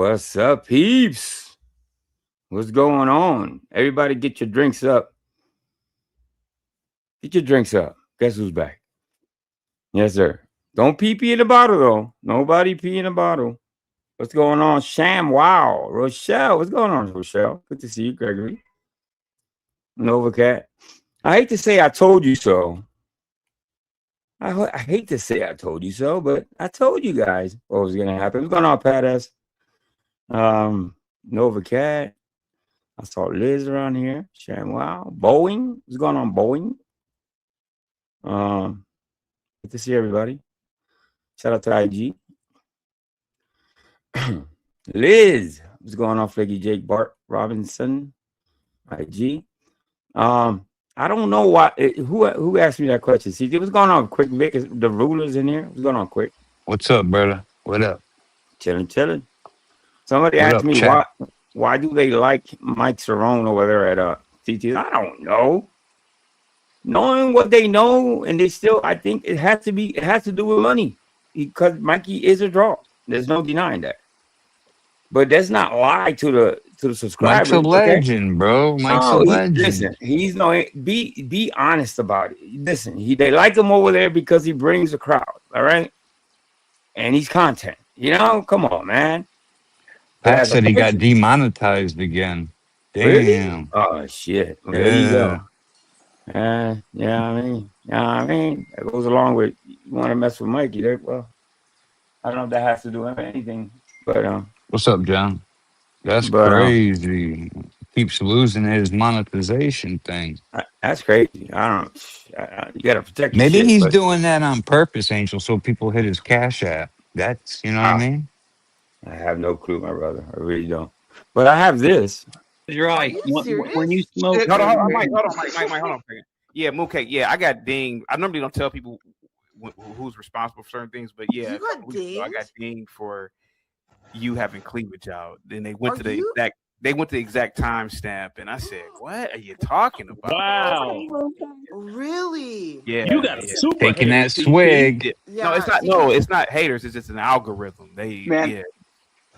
What's up, peeps? What's going on? Everybody get your drinks up. Get your drinks up. Guess who's back? Yes, sir. Don't pee in the bottle, though. Nobody pee in the bottle. What's going on? Sham, wow. Rochelle, what's going on, Rochelle? Good to see you, Gregory. Nova Cat. I hate to say I told you so. I hate to say I told you so, but I told you guys what was going to happen. What's going on, Pat? Nova Cat. I saw Liz around here. Sham, wow. Boeing. What's going on, Boeing? Good to see everybody. Shout out to IG. Liz. What's going on, Flaky Jake Bart Robinson? IG. I don't know why. Who asked me that question? See, what's going on, Quick Vic? Is the rulers in here? What's going on, Quick? What's up, brother? What up? Chilling. Somebody What asked up, me chat? why do they like Mike Cerrone over there at CT? I don't know. Knowing what they know, and they still, I think it has to do with money, because Mikey is a draw. There's no denying that. But that's not lie to the subscribers. Mike's a Okay? legend, bro. Mike's a No, legend. listen, he's no be honest about it. Listen, they like him over there because he brings a crowd, all right? And he's content. You know, come on, man. Pat said he got demonetized again. Damn. Really? Oh shit. Well, there you go. Yeah. I mean, that goes along with you want to mess with Mikey there. Well, I don't know if that has to do with anything, but What's up, John? That's crazy. Keeps losing his monetization thing. That's crazy. I don't. You gotta protect. Maybe shit, he's doing that on purpose, Angel, so people hit his Cash App. That's what I mean. I have no clue, my brother. I really don't. But I have this. You're right. When you smoke, hold on, Mike, hold on a second. Yeah, Mooncake. Yeah, I got dinged. I normally don't tell people who's responsible for certain things, but yeah, I got dinged for you having cleavage out. Then they went to the exact timestamp, and I said, "What are you talking about?" Wow, really? Yeah, you got super taking that swig. Yeah, no, it's not haters. It's just an algorithm.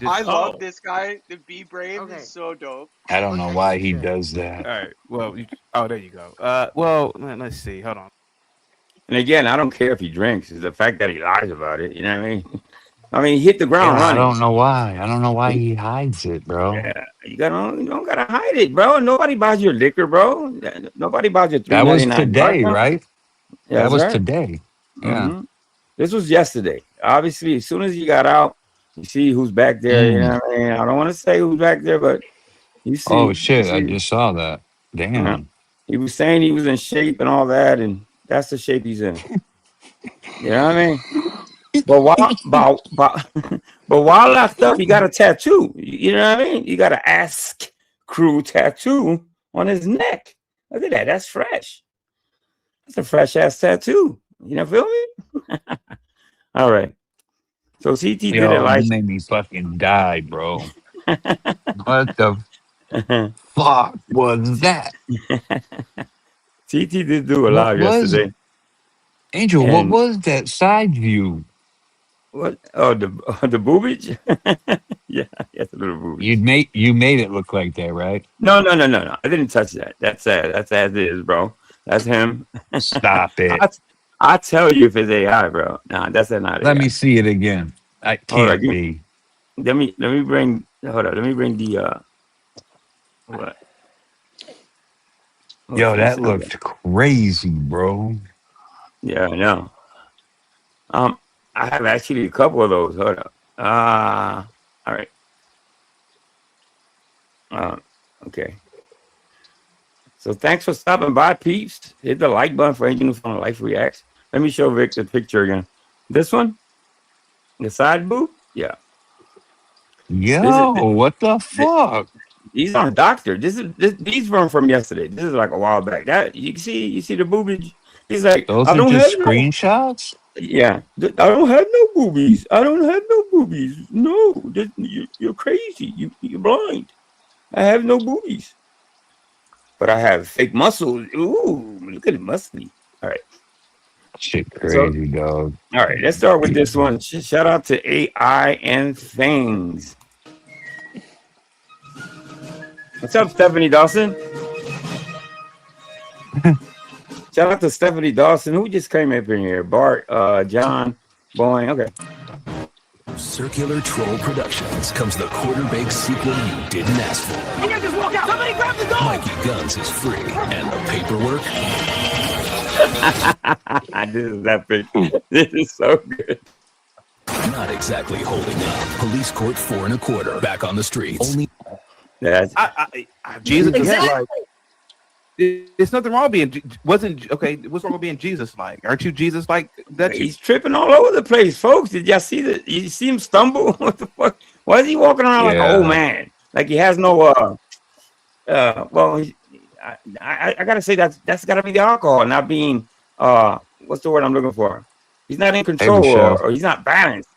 I love this guy. The Be Brave is so dope. I don't know why he does that. All right. Well, there you go. Well, let's see. Hold on. And again, I don't care if he drinks. It's the fact that he lies about it. You know what I mean? I mean, he hit the ground running. I don't know why. I don't know why he hides it, bro. Yeah, you don't gotta hide it, bro. Nobody buys your liquor, bro. Nobody buys your $3.99. That was today, right? Yeah, that was today. Yeah. Mm-hmm. This was yesterday. Obviously, as soon as he got out, you see who's back there. You know what I mean? I don't want to say who's back there, but you see. Oh shit! I just saw that. Damn. He was saying he was in shape and all that, and that's the shape he's in. You know what I mean? But while locked up, he got a tattoo. You know what I mean? You got an Ask Crew tattoo on his neck. Look at that. That's fresh. That's a fresh ass tattoo. You know, feel me? All right. So CT did it like made me fucking die, bro. What the fuck was that? CT did do a lot yesterday. Angel, what was that side view? What? Oh, the boobage? Yeah, it's a little boobage. You made it look like that, right? No. I didn't touch that. That's as it is, bro. That's him. Stop it. I tell you if it's AI, bro. Nah, that's not AI. Let me see it again. I can't be. Let me bring. Hold on. Let me bring the. What? Yo, that looked crazy, bro. Yeah, I know. I have actually a couple of those. Hold up. All right. Okay. So thanks for stopping by, peeps. Hit the like button for Angel Newfound Life Reacts. Let me show Vic the picture again. This one? The side boob? Yeah. Yo, what the fuck? These aren't doctored. These were from yesterday. This is like a while back. That you see the boobage. He's like, those are just screenshots. Yeah, I don't have no boobies. I don't have no boobies. No, you're crazy. You're blind. I have no boobies. But I have fake muscles. Ooh, look at it, muscly. All right. Shit crazy, dog. All right, let's start with this one. Shout out to AI and Things. What's up, Stephanie Dawson? Shout out to Stephanie Dawson, who just came up in here. Bart, John, Boyne. Okay. Circular Troll Productions comes the quarter-baked sequel you didn't ask for. You guys just walk out. Somebody grab the dog. Mikey Guns is free, and the paperwork. This is epic. This is so good. Not exactly holding up. Police Court 4 1/4 back on the streets. Only. Yes. Jesus. Exactly. There's nothing wrong being what's wrong with being Jesus like? Aren't you Jesus like that? He's tripping all over the place, folks. Did y'all see that? You see him stumble? What the fuck? Why is he walking around like an old man? Like he has no well, I gotta say that's gotta be the alcohol, not being what's the word I'm looking for? He's not in control or he's not balanced.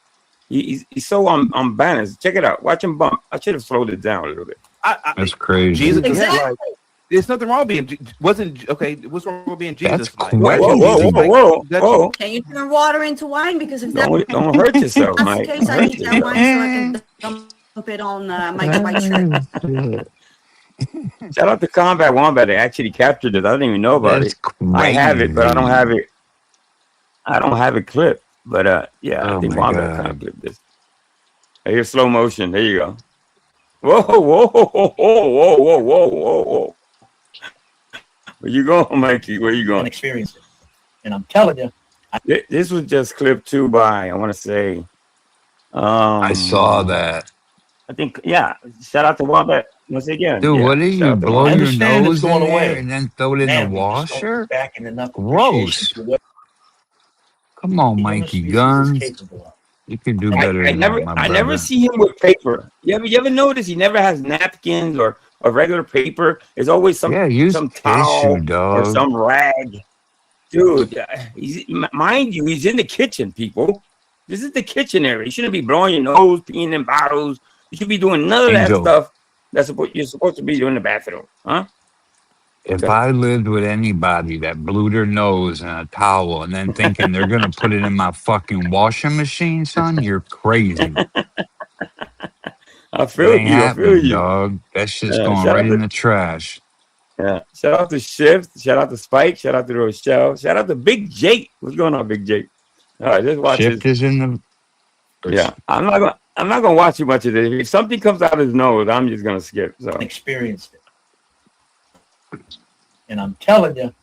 He's so unbalanced. Check it out. Watch him bump. I should have slowed it down a little bit. That's crazy. Jesus, Exactly. there's nothing wrong being what's wrong with being Jesus? That's like? Whoa. Can you turn water into wine? Because if Don't hurt yourself, that's Mike. the case, I need that wine so I can dump it on Mike's white shirt. Shout out to Combat Wombat. They actually captured it. I didn't even know about it. I have it, but I don't have it. I don't have it clipped. But yeah, I think Wombat kind of clipped this. Here's slow motion. There you go. Whoa. Where you going, Mikey? Where you going? Experience it. And I'm telling you, This was just clipped too by, I want to say. I saw that. I think, yeah. Shout out to Wombat once again. Dude, what do you blow your understand it's nose going in there away. and then throw it in man, the we just don't washer? look back in enough Gross. appreciation for what Come on, the human Mikey species is Guns. capable of. You can do better I than never, that, my I brother. never see him with paper. You ever notice he never has napkins or regular paper? There's always some towel tissue, dog. or some rag. Dude, mind you, he's in the kitchen, people. This is the kitchen area. You shouldn't be blowing your nose, peeing in bottles. You should be doing none of that stuff that's you're supposed to be doing in the bathroom, huh? If I lived with anybody that blew their nose in a towel and then thinking they're going to put it in my fucking washing machine, son, you're crazy. I feel you. Dog. That shit's going right in the trash. Yeah. Shout out to Shift. Shout out to Spike. Shout out to Rochelle. Shout out to Big Jake. What's going on, Big Jake? All right, let's watch Shift is in the... Yeah. I'm not gonna watch too much of this. If something comes out of his nose, I'm just gonna skip. So Experienced it. And I'm telling you,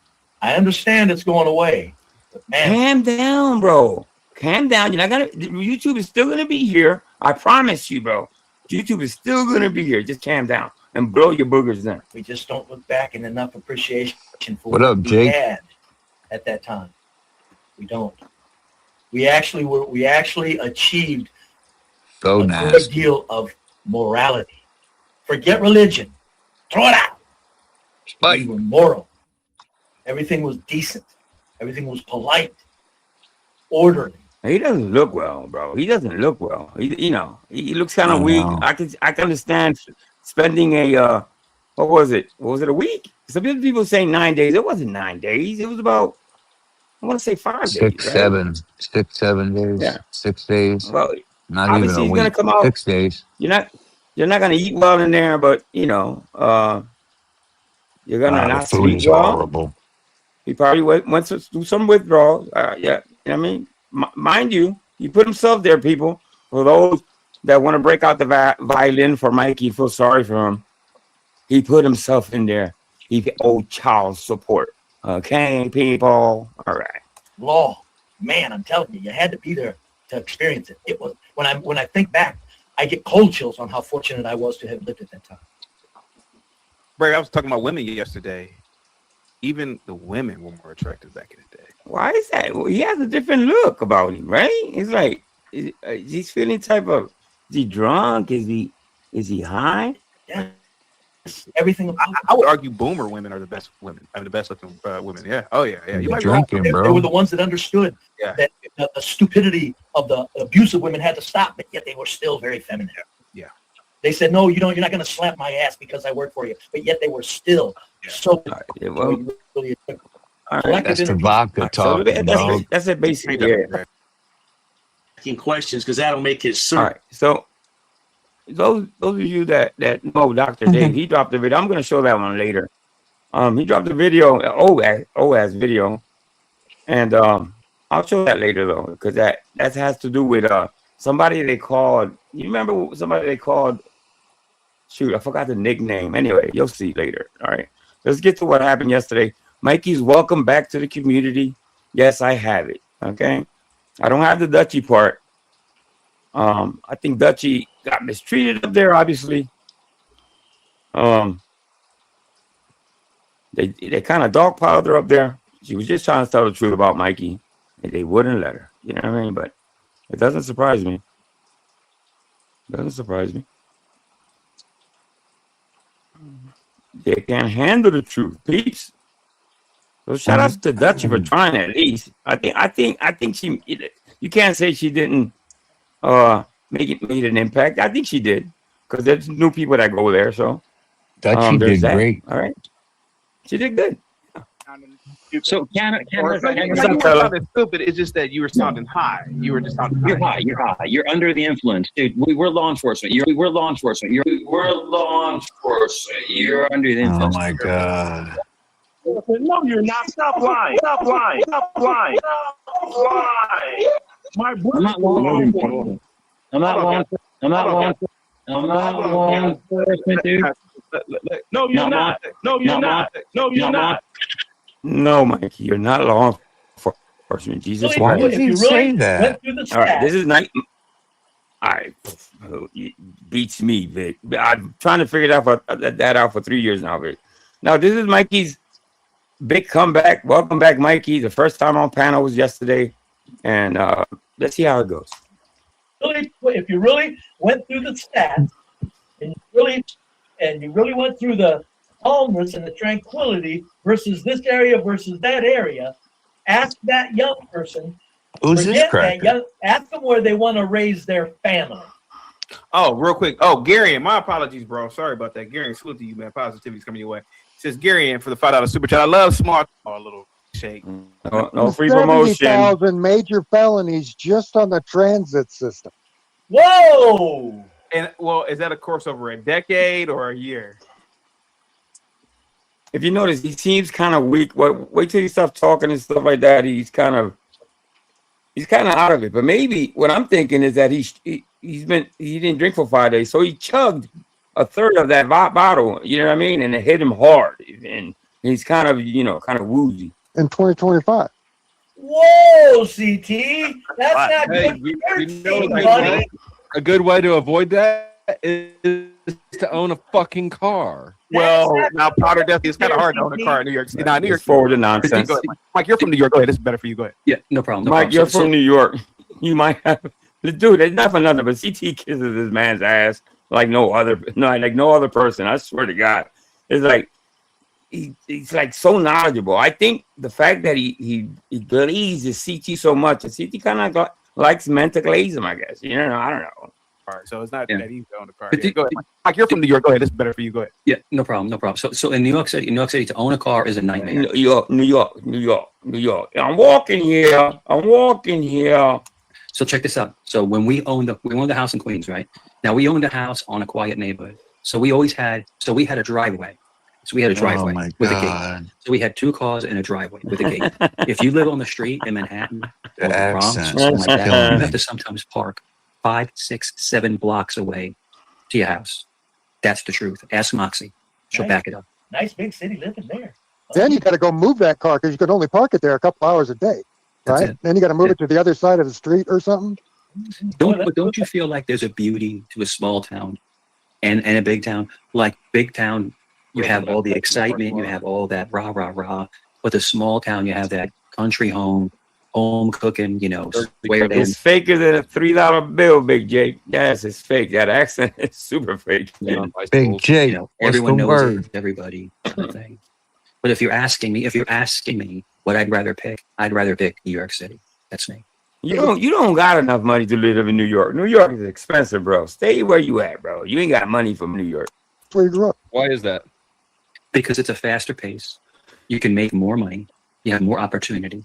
I understand it's going away. But man, calm down, bro. Calm down. You're not gonna. YouTube is still gonna be here. I promise you, bro. YouTube is still gonna be here. Just calm down and blow your boogers down. we just don't look back in enough appreciation for What up, we Jake? had at that time. We don't. We actually achieved So a nasty. great deal of morality. Forget religion. Throw it out. We were moral. Everything was decent. Everything was polite, orderly. He doesn't look well, bro. He doesn't look well. He looks kind of weak. I can understand spending a what was it? Was it a week? Some people say 9 days. It wasn't 9 days. It was about, I want to say 5 days. 6, right? 7 days. Yeah. 6 days. Well, Not obviously even a he's gonna week. come out. 6 days. You're not gonna eat well in there, but you're gonna not the food sleep is well. horrible. He probably went through some withdrawals. Yeah, you know what I mean, mind you, he put himself there, people. For those that want to break out the violin for Mikey, feel sorry for him. He put himself in there. He owed child support. Okay, people. All right. Law, man, I'm telling you, you had to be there to experience it. It was when I think back, I get cold chills on how fortunate I was to have lived at that time. Bray, I was talking about women yesterday. Even the women were more attractive back in the day. Why is that? Well, he has a different look about him, right? It's like he's feeling type of. Is he drunk? Is he high? Yeah. Everything. I would argue boomer women are the best women. I mean, the best looking women. Yeah. Oh yeah. You might be right. Drinking, They bro. were the ones that understood that the stupidity of the abusive women had to stop, but yet they were still very feminine. Yeah. They said, no, you're not going to slap my ass because I work for you. But yet they were still so. Well, really all right. That's the vodka talking, dog. That's it, basically. Yeah. Asking questions because that'll make his All right. So those of you that know Dr. Dave, he dropped the video. I'm going to show that one later. He dropped the video, OAS video, and I'll show that later though, because that has to do with somebody they called. You remember somebody they called? Shoot, I forgot the nickname. Anyway, you'll see later. All right, let's get to what happened yesterday. Mikey's welcome back to the community. Yes, I have it. Okay, I don't have the Dutchy part. I think Dutchy got mistreated up there, obviously. They kind of dogpiled her up there. She was just trying to tell the truth about Mikey, and they wouldn't let her. You know what I mean? But it doesn't surprise me. Doesn't surprise me. They can't handle the truth, peeps. So shout out to Dutchy for trying at least. I think she. You can't say she didn't made an impact. I think she did, because there's new people that go there. So Dutchy did great. All right, she did good. So Canada stupid. It's just that you were sounding high. You were just sounding high. You're high. You're under the influence, dude. We're law enforcement. We're law enforcement. We're law enforcement. You're under the influence. Oh my God. No, you're not. Stop lying. Stop lying. Stop lying. Stop lying. I'm not law enforcement. I'm not law enforcement. I'm not law enforcement, dude. No, you're not. No, you're not. No, you're not. No, Mikey, you're not law enforcement. Jesus, why does he say that? All right, this is night. All right, it beats me, Vic. I'm trying to figure that out for 3 years now, Vic. Now, this is Mikey's big comeback. Welcome back, Mikey. The first time on panel was yesterday, and let's see how it goes. If you really went through the stats, and you really went through the calmness and the tranquility versus this area versus that area, ask that young person. Who's this cracker? Ask them where they want to raise their family. Oh, real quick. Oh, Gary, my apologies, bro. Sorry about that. Gary, salute to you, man. Positivity's coming your way. Says Gary for the $5 super chat. I love smart. Oh, a little shake. No free promotion. 70,000 major felonies just on the transit system. Whoa! And well, is that a course over a decade or a year? If you notice, he seems kind of weak. Wait till he stops talking and stuff like that. He's kind of out of it. But maybe what I'm thinking is that he didn't drink for 5 days, so he chugged a third of that bottle. You know what I mean? And it hit him hard, and he's kind of woozy. In 2025 Whoa, CT, that's not good. Buddy. A good way to avoid that is to own a fucking car. Well, now Potter definitely it's kind of hard to own a car in New York City. Now, New York forward to nonsense. Mike, you're from New York. Go ahead. This is better for you. Go ahead. Yeah, no problem. Mike, you're from New York. You might have, dude. It's not for nothing, but CT kisses this man's ass like no other person. I swear to God, it's like he's like so knowledgeable. I think the fact that he glazes CT so much, and CT kind of likes men to glaze him. I guess I don't know. So it's not that easy to own a car. Yeah, go ahead, Mike. You're from New York. Go ahead. This is better for you. Go ahead. Yeah, no problem. So in New York City, to own a car is a nightmare. New York. I'm walking here. So check this out. So when we owned the house in Queens, right? Now we owned a house on a quiet neighborhood. So we had a driveway. So we had a driveway with a gate. So we had 2 cars in a driveway with a gate. If you live on the street in Manhattan or the Bronx, something like that, you have to sometimes park 5, 6, 7 blocks away to your house. That's the truth. Ask Moxie. She'll back it up. Nice big city living there. Then you got to go move that car because you can only park it there a couple hours a day, right? Then you got to move it to the other side of the street or something. Don't you feel like there's a beauty to a small town and a big town? Like big town, you have all the excitement, you have all that rah, rah, rah. But the small town, you have that country home cooking, it's faker than a $3 bill, Big J. Yes, it's fake. That accent is super fake. Big J, everyone knows everybody. Thing. But if you're asking me what I'd rather pick New York City. That's me. You don't got enough money to live in New York. New York is expensive, bro. Stay where you at, bro. You ain't got money from New York. That's where you grew up. Why is that? Because it's a faster pace. You can make more money. You have more opportunity.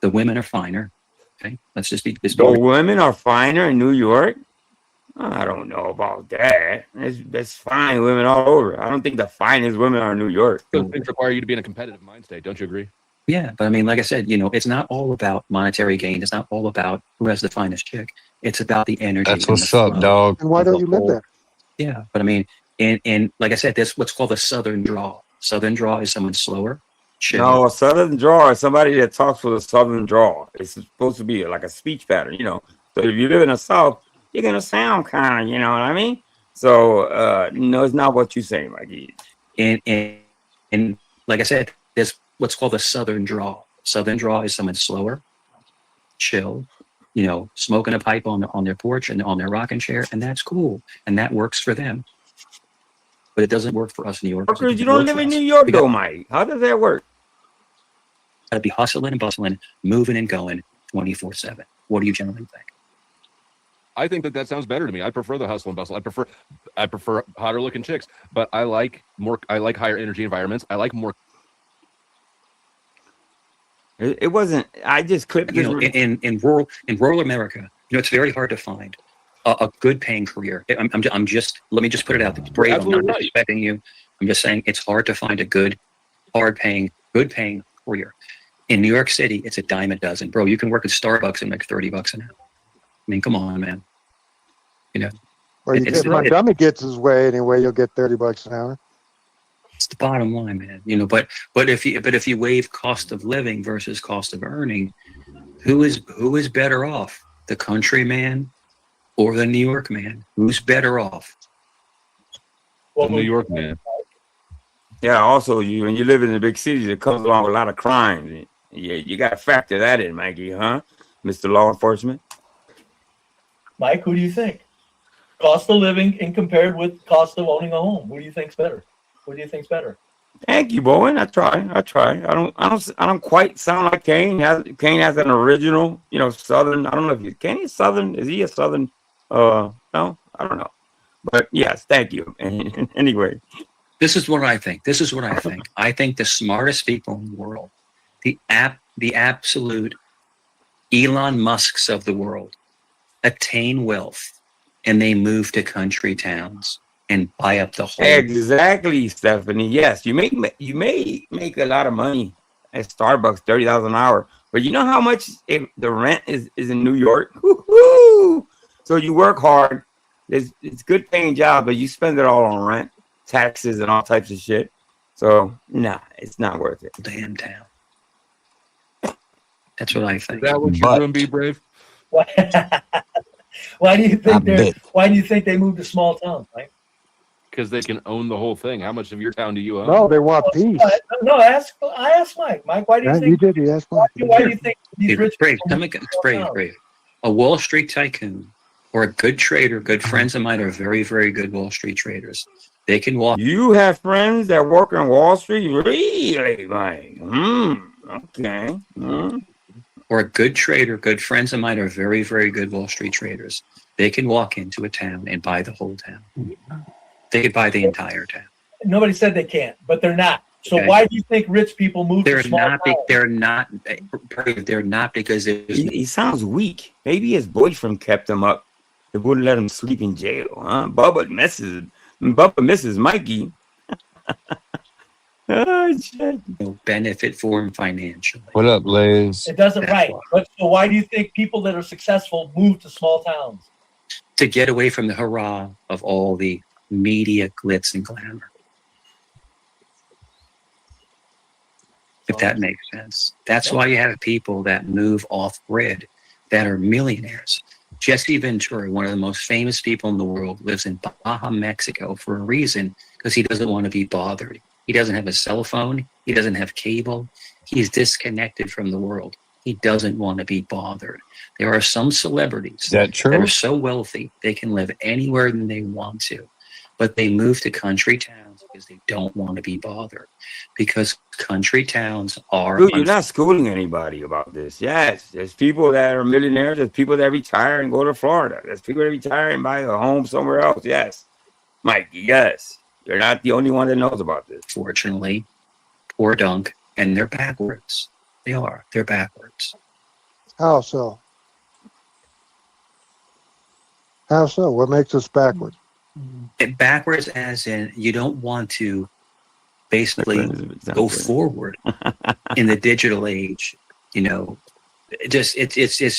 The women are finer. Okay, let's just be. The women are finer in New York. I don't know about that. There's fine women all over. I don't think the finest women are in New York. Those things require you to be in a competitive mind state. Don't you agree? Yeah, but I mean, like I said, you know, it's not all about monetary gain. It's not all about who has the finest chick. It's about the energy. That's what's up, dog. And why don't you live there? Yeah, but I mean, and like I said, there's what's called a southern draw. Southern draw is someone slower. Chill. No, a southern draw is somebody that talks with a southern draw. It's supposed to be like a speech pattern, you know. So if you live in the South, you're gonna sound kind of, you know what I mean? So no, it's not what you're saying, Mikey. And like I said, there's what's called a southern draw. Southern draw is someone slower, chill, you know, smoking a pipe on their porch and on their rocking chair, and that's cool, and that works for them. But it doesn't work for us New Yorkers. Because you don't live in New York, though, Mike. How does that work? Gotta be hustling and bustling, moving and going 24/7. What do you generally think? I think that sounds better to me. I prefer the hustle and bustle. I prefer hotter looking chicks, but I like higher energy environments. I like more. It wasn't. I just clipped. You know, in rural America, you know, it's very hard to find a good paying career. I'm just let me just put it out there. Brave, I'm not disrespecting you. I'm just saying it's hard to find a good, good paying career. In New York City, it's a dime a dozen, bro. You can work at Starbucks and make $30 an hour. I mean, come on, man. You know, well, if Montgomery gets his way anyway, you'll get $30 an hour. It's the bottom line, man. You know, but if you waive cost of living versus cost of earning, who is better off, the country man or the New York man? Who's better off? Well, the New York man. Yeah. Also, when you live in the big cities, it comes along with a lot of crimes. You got to factor that in, Mikey, huh, Mr. Law Enforcement? Mike, who do you think? Cost of living and compared with cost of owning a home. Who do you think's better? What do you think's better? Thank you, Bowen. I try. I don't quite sound like Kane. Kane has an original, you know, Southern. I don't know if Kane is Southern. Is he a Southern? No, I don't know. But yes, thank you. Anyway, this is what I think. I think the smartest people in the world, the absolute Elon Musks of the world, attain wealth, and they move to country towns and buy up the whole. Exactly, Stephanie. Yes, you may make a lot of money at Starbucks, $30,000 an hour, but you know how much the rent is in New York. Woo-hoo! So you work hard. It's good paying job, but you spend it all on rent, taxes, and all types of shit. So nah, it's not worth it. Damn town. That's what I think. Is that what you're doing, Be Brave? Why do you think they moved to small towns, Mike? Because they can own the whole thing. How much of your town do you own? No, they want peace. No, I asked Mike. Mike, why do you think? You did. You asked Mike. Why do you think these rich Brave, people brave. A Wall Street tycoon or a good trader, good friends of mine are very, very good Wall Street traders. They can walk. You have friends that work on Wall Street? Really, Mike? Okay. Or a good trader, good friends of mine are very, very good Wall Street traders. They can walk into a town and buy the whole town. They could buy the entire town. Nobody said they can't, but they're not. So Okay. why do you think rich people move to small towns? They're not because he sounds weak. Maybe his boyfriend kept him up. They wouldn't let him sleep in jail, huh? Bubba misses Mikey. Oh, shit. Benefit for him financially. What up, Liz? It doesn't But so why do you think people that are successful move to small towns? To get away from the hurrah of all the media glitz and glamour. If that makes sense. That's why you have people that move off grid that are millionaires. Jesse Ventura, one of the most famous people in the world, lives in Baja, Mexico for a reason, because he doesn't want to be bothered. He doesn't have a cell phone. He doesn't have cable. He's disconnected from the world. He doesn't want to be bothered. There are some celebrities that are so wealthy they can live anywhere they want to, but they move to country towns because they don't want to be bothered. Because country towns are. Dude, you're not schooling anybody about this. Yes, there's people that are millionaires. There's people that retire and go to Florida. There's people that retire and buy a home somewhere else. Yes, Mike. Yes, you're not the only one that knows about this. Fortunately, poor dunk, and they're backwards. They are. They're backwards. How so? How so? What makes us backwards? Backwards as in you don't want to basically go forward in the digital age. You know, it's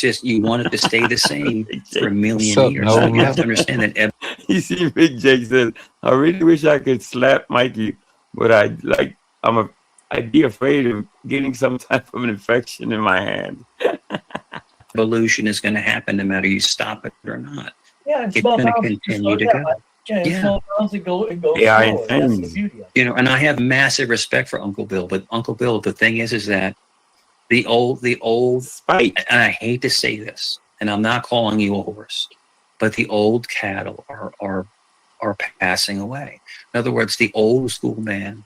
just you want it to stay the same for a million years. So you have to understand that. You see, Big Jake says, "I really wish I could slap Mikey, but I'd be afraid of getting some type of an infection in my hand." Evolution is going to happen no matter you stop it or not. Yeah, it's going to continue to go. Yeah, you know, and I have massive respect for Uncle Bill, but Uncle Bill, the thing is that the old spite, and I hate to say this, and I'm not calling you a horse, but the old cattle are passing away. In other words, the old school man,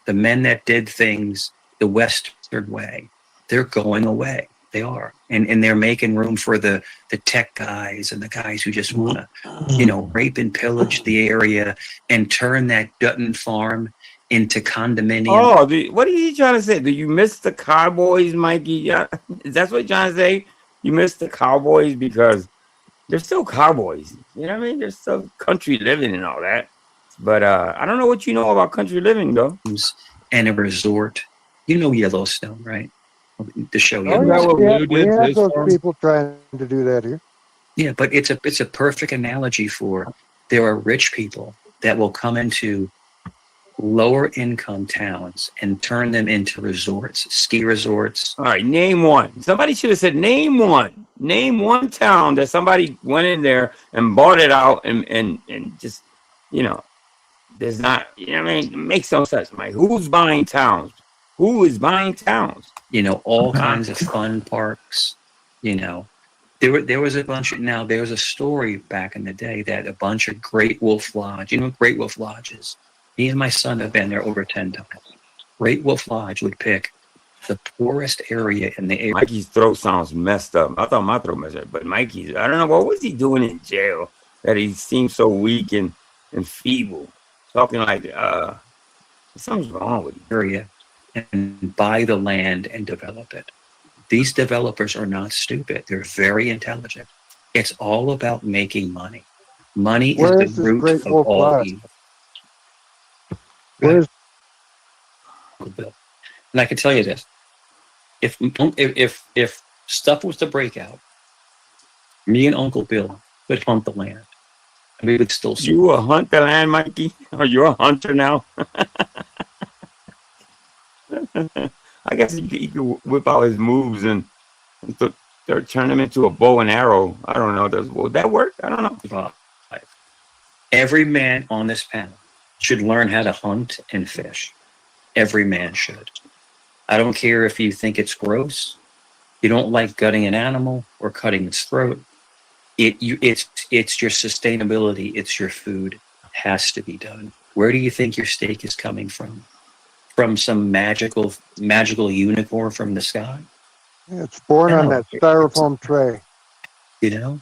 the men that did things the Western way, they're going away. They are, and they're making room for the tech guys and the guys who just want to, you know, rape and pillage the area and turn that Dutton farm into condominium. Oh, what are you trying to say? Do you miss the Cowboys, Mikey? Yeah, that's what you're trying to say. You miss the Cowboys because they're still Cowboys. You know what I mean? They're still country living and all that. But I don't know what you know about country living, though. And a resort. You know Yellowstone, right? The show. We have those people trying to do that here. Yeah, but it's a perfect analogy for there are rich people that will come into lower income towns and turn them into resorts, ski resorts. All right, name one. Somebody should have said name one. Name one town that somebody went in there and bought it out and just, you know, there's not, you know what I mean? It makes no sense, Mike. Who's buying towns? Who is buying towns? You know, all kinds of fun parks. You know, there was a bunch of, now there was a story back in the day that a bunch of Great Wolf Lodge, you know what Great Wolf Lodge is? Me and my son have been there over 10 times. Great Wolf Lodge would pick the poorest area in the area. Mikey's throat sounds messed up. I thought my throat messed up, but Mikey's, I don't know, what was he doing in jail that he seemed so weak and feeble? Talking like, something's wrong with him. Area. And buy the land and develop it. These developers are not stupid. They're very intelligent. It's all about making money. Money is the root of all evil. Where's Bill? And I can tell you this: if stuff was to break out, me and Uncle Bill would hunt the land, and we would still. You will hunt the land, Mikey? Or you're a hunter now? I guess he could whip out his moves and turn him into a bow and arrow. I don't know. Would that work? I don't know. Every man on this panel should learn how to hunt and fish. Every man should. I don't care if you think it's gross, you don't like gutting an animal or cutting its throat. It's your sustainability. It's your food. It has to be done. Where do you think your steak is coming from? From some magical unicorn from the sky? Yeah, it's born on that styrofoam tray. You know?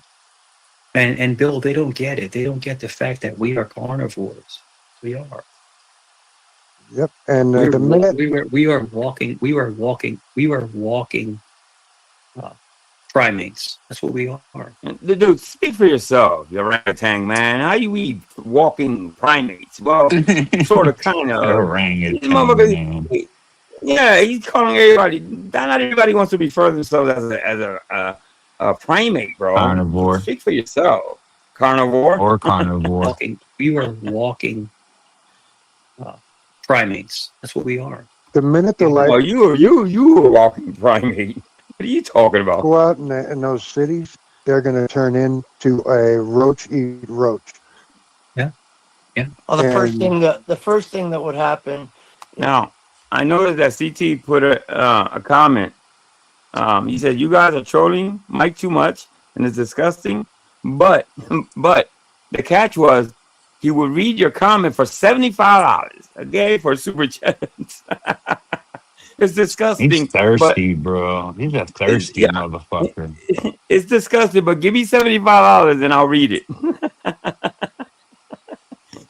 And Bill, they don't get it. They don't get the fact that we are carnivores. We are. Yep. And the minute we are walking primates. That's what we are. Dude, speak for yourself, you orangutan man. How you eat walking primates? Well, sort of, kind of. Orangutan. Yeah, he's calling everybody. Not everybody wants to refer themselves as a primate, bro. Carnivore. Speak for yourself. Carnivore or carnivore. We were walking primates. That's what we are. The minute the light. Oh, you were a walking primate. What are you talking about? Go out in those cities, they're going to turn into a roach eat roach. Yeah. Well, the first thing that would happen. Now, I noticed that CT put a comment. He said, "You guys are trolling Mike too much, and it's disgusting." But the catch was, he would read your comment for $75 a day for super chats. It's disgusting. He's thirsty, bro. He's a thirsty motherfucker. It's disgusting, but give me $75 and I'll read it.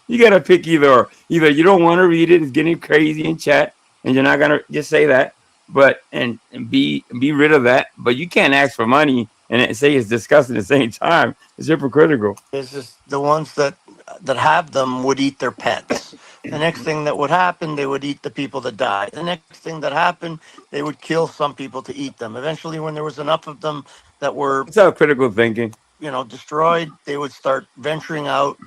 You gotta pick either you don't want to read it, it's getting crazy in chat, and you're not gonna just say that, but and be rid of that. But you can't ask for money and say it's disgusting at the same time. It's hypocritical. It's just the ones that have them would eat their pets. The next thing that would happen, they would eat the people that died. The next thing that happened, they would kill some people to eat them. Eventually, when there was enough of them that were, What's up, critical thinking? destroyed, they would start venturing out,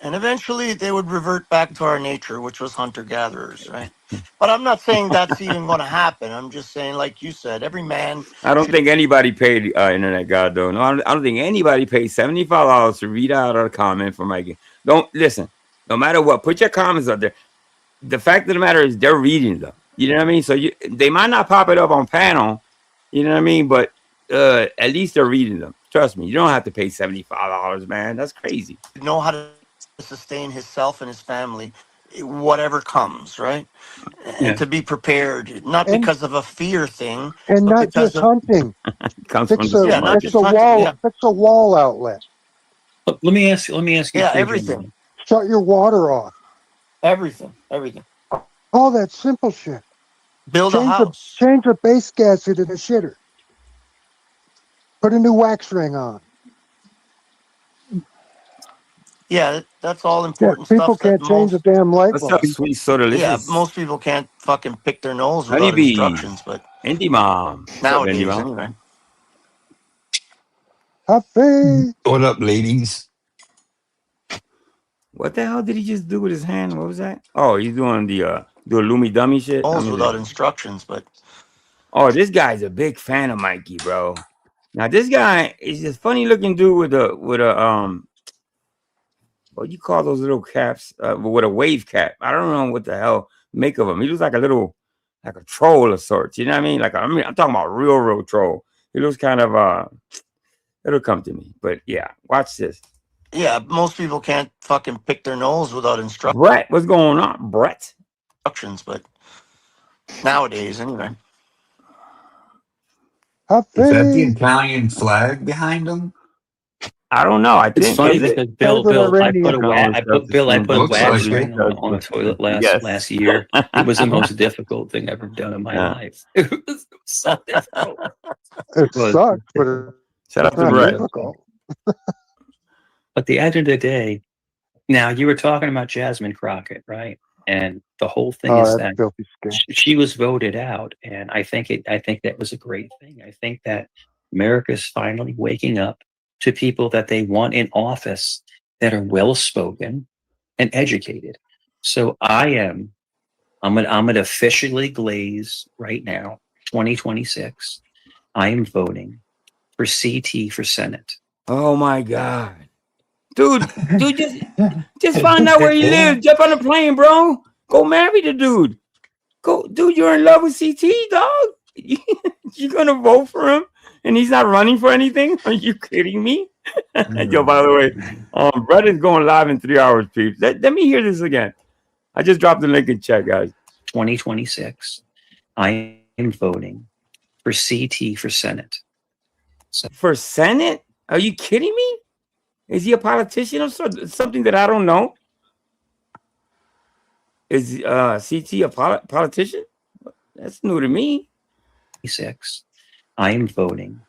and eventually they would revert back to our nature, which was hunter-gatherers, right? But I'm not saying that's even going to happen. I'm just saying, like you said, every man. I don't think anybody paid Internet God though. No, I don't think anybody paid $75 to read out a comment for Mikey. Don't listen. No matter what, put your comments out there. The fact of the matter is they're reading them. You know what I mean? So they might not pop it up on panel. You know what I mean? But at least they're reading them. Trust me, you don't have to pay $75, man. That's crazy. Know how to sustain himself and his family, whatever comes, right? And to be prepared, not because of a fear thing, and not just hunting. Comes Fix from a wall outlet. Let me ask you. Yeah, everything. Shut your water off. Everything. All that simple shit. Build a house. Change the base gasket to the shitter. Put a new wax ring on. Yeah, that's all important people stuff. Can't change the damn light bulb. What's up, sweet soda? Yeah, most people can't fucking pick their nose without instructions, but Indie Mom. Nowadays, Indie Mom? anyway. Happy. What up, ladies? What the hell did he just do with his hand? What was that? Oh, he's doing the Lumi dummy shit. Nose without instructions, but oh, this guy's a big fan of Mikey, bro. Now this guy is this funny looking dude with a what you call those little caps? With a wave cap. I don't know what the hell make of him. He looks like a troll of sorts. You know what I mean? I'm talking about real troll. He looks kind of it'll come to me. But yeah, watch this. yeah, most people can't fucking pick their nose without instructions. Brett, what's going on, Brett? Instructions, but nowadays, anyway. Is that the Italian flag behind him? I don't know. I think It's funny because Bill, I put a wax ring on the toilet last year. It was the most difficult thing I've ever done in my life. It was so difficult. It sucks, but shout out to Brett. But at the end of the day, now you were talking about Jasmine Crockett, right? And the whole thing is that she was voted out, and I think that was a great thing. I think that America's finally waking up to people that they want in office that are well spoken and educated. So I'm gonna officially glaze right now, 2026. I am voting for CT for Senate. Oh my God. Dude, just find out where he lives. Jump on a plane, bro. Go marry the dude. Go, dude, you're in love with CT, dog. You gonna vote for him? And he's not running for anything? Are you kidding me? Yo, by the way, Brett is going live in 3 hours, peeps. Let me hear this again. I just dropped the link in chat, guys. 2026, I am voting for CT for Senate. For Senate? Are you kidding me? Is he a politician or something that I don't know? Is CT a politician? That's new to me. 26, I am voting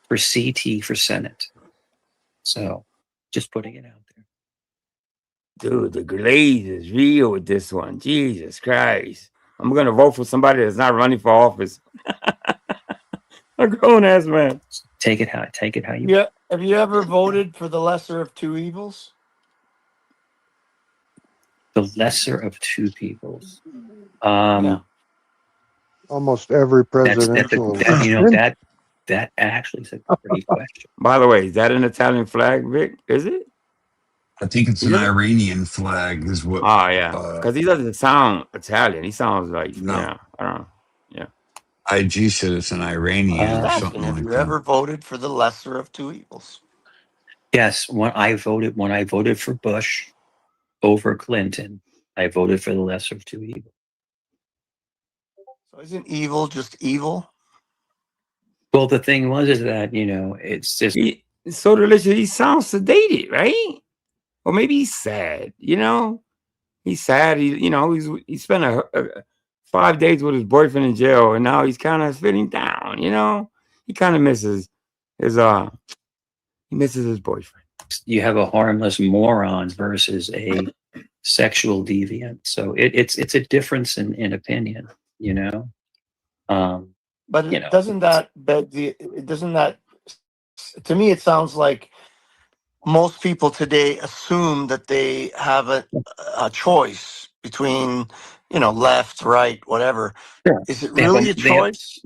for CT for Senate. So, just putting it out there. Dude, the glaze is real with this one. Jesus Christ. I'm going to vote for somebody that's not running for office. A grown-ass man. Take it how you... Yeah. Have you ever voted for the lesser of two evils? The lesser of two peoples. Almost every presidential. That actually is a great question. By the way, is that an Italian flag, Vic? Is it? I think it's an Iranian flag. Is what? Oh yeah, because he doesn't sound Italian. He sounds like I don't know. Yeah. IG said it's an Iranian or something have like you that. ever voted for the lesser of two evils? Yes, when I voted for Bush over Clinton, I voted for the lesser of two evils. So isn't evil just evil? Well, the thing is that, it's just... It's so delicious. He sounds sedated, right? Or maybe he's sad, He's sad. He spent 5 days with his boyfriend in jail, and now he's kind of feeling down, He kind of misses he misses his boyfriend. You have a harmless moron versus a sexual deviant. So it's a difference in opinion, you know. But doesn't that to me it sounds like most people today assume that they have a choice between, left, right, whatever. Sure. Is it really a choice?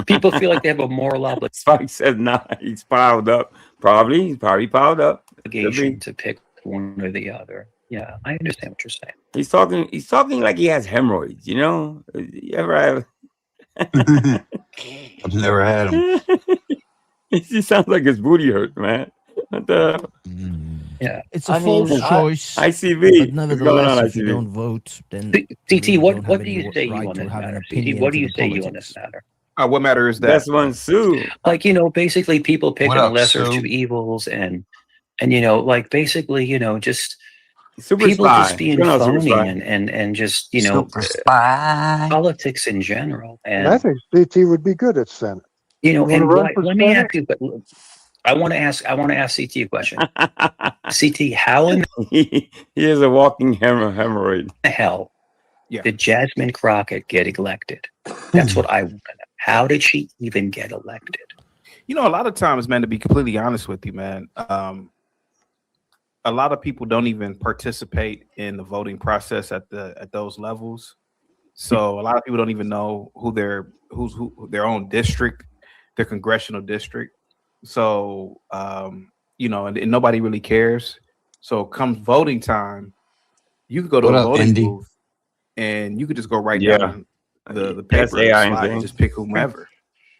People feel like they have a moral obligation. Spike said, "Nah, he's piled up. He's probably piled up. Obligation to pick one or the other." Yeah, I understand what you're saying. He's talking like he has hemorrhoids. You know, you ever have? I've never had him. He sounds like his booty hurts, man. What the? Yeah, it's a false choice. ICV. But nevertheless, if you don't vote, then CT, what do you say you on this matter? CT, what do you say you on this matter? What matter is that? That's one Sue. Like, basically people picking the lesser of two evils and like basically, just super people spy. just being phony and just, super spy. Politics in general. And I think CT would be good at Senate. And let me ask you, but I want to ask CT a question. CT, how in he is a walking hemorrhoid. the hell did Jasmine Crockett get elected? That's what I want to know. How did she even get elected? A lot of times, man, to be completely honest with you, man, a lot of people don't even participate in the voting process at those levels. So a lot of people don't even know who their own district, their congressional district. So and nobody really cares. So come voting time, you could go to a voting booth and you could just go right down the paper slide and just pick whomever.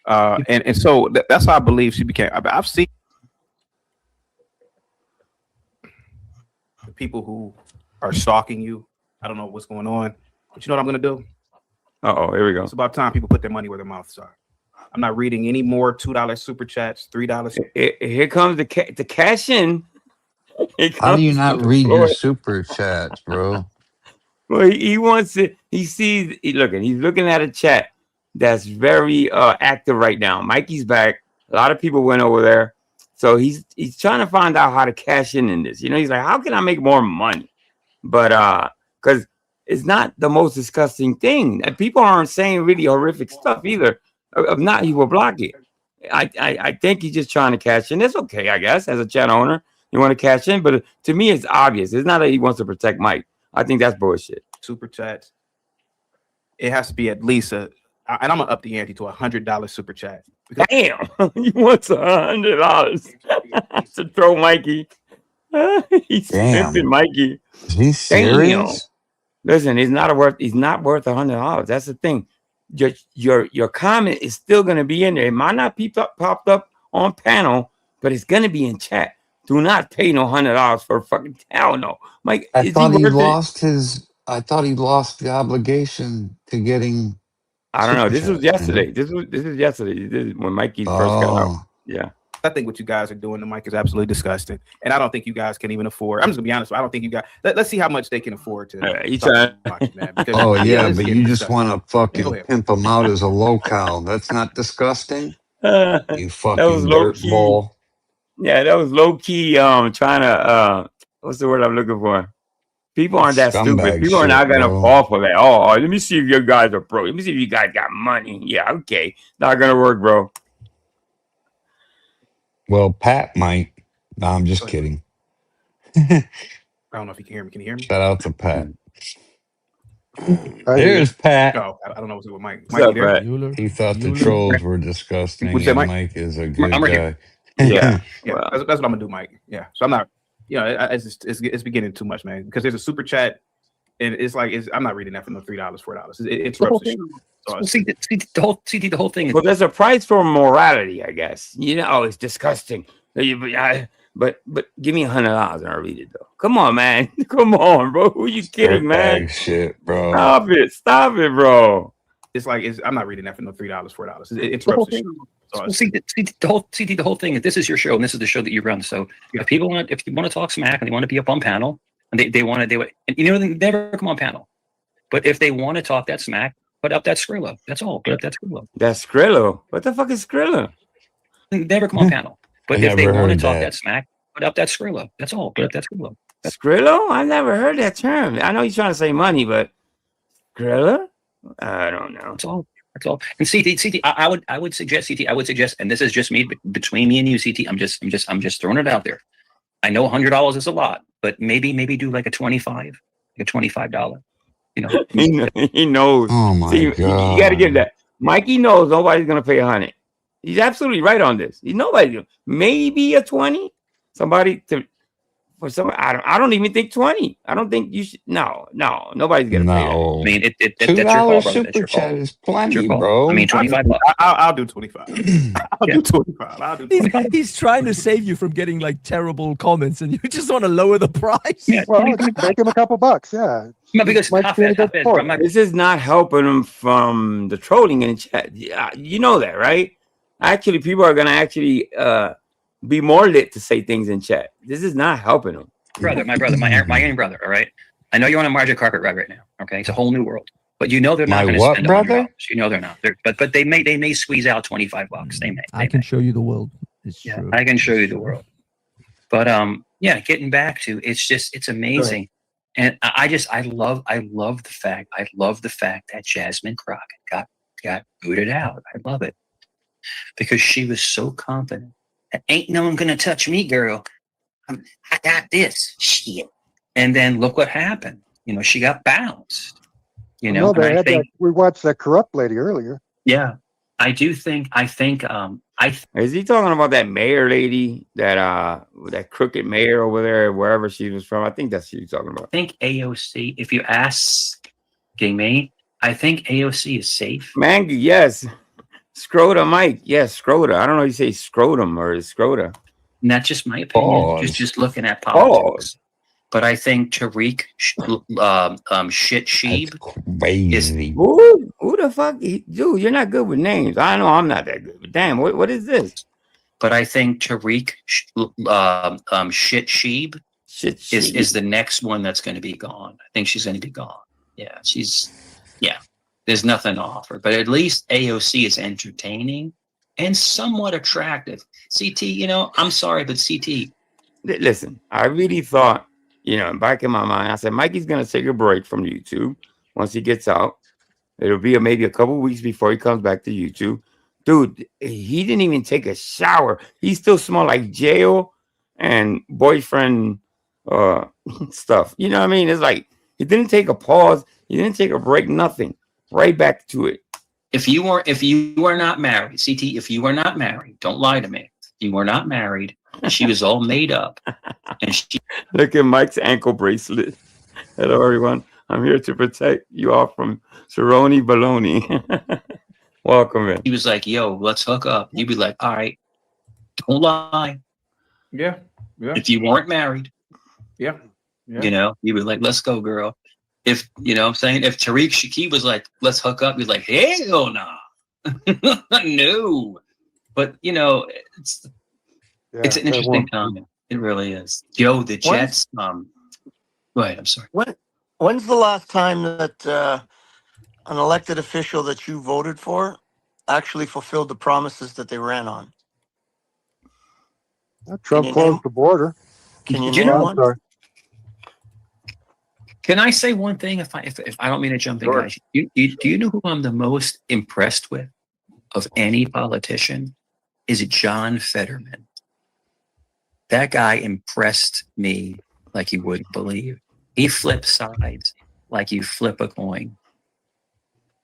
And so that's how I believe she became. I've seen people who are stalking you. I don't know what's going on, but you know what I'm gonna do? Here we go. It's about time people put their money where their mouths are. I'm not reading any more $2 super chats, $3. Here comes the cash in. How do you not read your super chats, bro? Well, he wants it. He sees. He's looking at a chat that's very active right now. Mikey's back. A lot of people went over there, so he's trying to find out how to cash in this. He's like, how can I make more money? But because it's not the most disgusting thing. People aren't saying really horrific stuff either. If not, he will block it. I think he's just trying to cash in. It's okay, I guess, as a channel owner, you want to cash in. But to me, it's obvious. It's not that he wants to protect Mike. I think that's bullshit. Super chats. It has to be at least and I'm gonna up the ante to $100 super chat. Damn, he wants $100 to throw Mikey. He's pimping Mikey. Is he serious? Damn. Listen, he's not worth $100. That's the thing. Your comment is still gonna be in there. It might not be popped up on panel, but it's gonna be in chat. Do not pay no $100 for fucking hell no. Mike, I thought he lost the obligation to getting. I don't know. This was yesterday. This is yesterday. This is when Mikey first got out. Yeah. I think what you guys are doing to Mike is absolutely disgusting, and I don't think you guys can even afford. I'm just gonna be honest. I don't think you guys. Let's see how much they can afford to. Man, but you just want to fucking pimp him out as a locale. That's not disgusting. You fucking dirtball. Yeah, that was low key. Trying to what's the word I'm looking for? People aren't that stupid. People are not gonna fall for that. Oh, let me see if your guys are broke. Let me see if you guys got money. Yeah, okay. Not gonna work, bro. Well, Pat might. No, I'm just kidding. I don't know if you can hear me. Can you hear me? Shout out to Pat. There's Pat. Oh, I don't know what's with Mike. What's up, Pat? He thought the trolls were disgusting. What'd you say, Mike? Mike is a good guy. Yeah, that's what I'm gonna do, Mike. Yeah, so I'm not. It's beginning too much, man. Because there's a super chat, and I'm not reading that for no $3, $4. It interrupts the show. See the whole thing. Well, there's a price for morality, I guess. It's disgusting. But give me $100 and I'll read it though. Come on, man. Come on, bro. Who you kidding, man? Shit, bro. Stop it, bro. I'm not reading that for no $3, $4. It interrupts the show. The whole thing. If this is your show and this is the show that you run, so if you want to talk smack and they want to be up on panel and they never come on panel, but if they want to talk that smack, put up that Skrilla. That's all. Put up that Skrilla. That's Skrilla. What the fuck is Skrilla? never come on panel. But I if they never want to heard talk that. that smack, put up that Skrilla. That's all. Put up that Skrilla. Skrillo? I never heard that term. I know he's trying to say money, but Skrilla? I don't know. That's all. That's all. And CT, I would suggest, CT, I would suggest, and this is just me, between me and you, CT, I'm just throwing it out there. I know $100 is a lot, but maybe do like a $25, like a $25. You know, he knows. Oh my See, god! you got to give that. Mikey knows nobody's gonna pay 100. He's absolutely right on this. Nobody. Maybe a 20. Somebody to. For some, I don't even think 20. I don't think you should. No, nobody's gonna pay that. I mean, that's your $2 call, brother. super chat is plenty, call. bro. I mean, $25. I'll do 25. I'll do 25. I'll do 25. He's trying to save you from getting like terrible comments, and you just want to lower the price. Yeah, Well, just make him a couple bucks. Yeah. No, because Mike's doing a good sport. This is not helping him from the trolling in the chat. Yeah, you know that, right? Actually, people are gonna actually be more lit to say things in chat. This is not helping him. My young brother. All right. I know you're on a margin carpet ride right now. Okay, it's a whole new world. But you know they're not My going to what, spend brother? $100. You know they're not. But they may squeeze out $25. They may. I can show you the world. It's true. I can show you the world. But yeah, getting back to it's amazing. And I love the fact that Jasmine Crockett got booted out. I love it. Because she was so confident. Ain't no one gonna touch me, girl. I got this shit. And then look what happened. You know, she got bounced. You know, they had that, we watched that corrupt lady earlier. Yeah. I think is he talking about that mayor lady, that crooked mayor over there, wherever she was from? I think that's what he's talking about. I think AOC, if you ask me, I think AOC is safe. Mangy, yes. Scrota Mike, yes, Scrota. I don't know if you say scrotum or Scrota. And that's just my opinion. Just looking at politics. But I think Tariq Shit Sheeb crazy. Who the fuck? Dude, you're not good with names. I know I'm not that good. But damn, what is this? But I think Tariq Shit Sheeb is the next one that's going to be gone. I think she's going to be gone. Yeah, there's nothing to offer. But at least AOC is entertaining and somewhat attractive. CT, you know, I'm sorry, but CT. Listen, I really thought, you know, back in my mind, I said, Mikey's going to take a break from YouTube once he gets out. It'll be maybe a couple weeks before he comes back to YouTube. Dude, he didn't even take a shower. He still smelled like jail and boyfriend stuff. You know what I mean? It's like he didn't take a pause. He didn't take a break, nothing. Right back to it. If you are not married, CT, if you are not married, don't lie to me. If you were not married, she was all made up. And she look at Mike's ankle bracelet. Hello, everyone. I'm here to protect you all from Cerrone baloney. Welcome in. He was like, yo, let's hook up. You'd be like, all right, don't lie. Yeah. If you weren't married. Yeah. You know, you'd be like, let's go, girl. If, you know what I'm saying? If Tariq Shakib was like, let's hook up, you're like, hell no. No. But, you know, it's an interesting comment. It really is. Yo, the Jets. Go ahead. I'm sorry. When's the last time that an elected official that you voted for actually fulfilled the promises that they ran on? Trump closed the border. Can you name one? Can I say one thing? If I don't mean to jump in, guys, do you know who I'm the most impressed with of any politician? Is it John Fetterman? That guy impressed me like you wouldn't believe. He flipped sides like you flip a coin.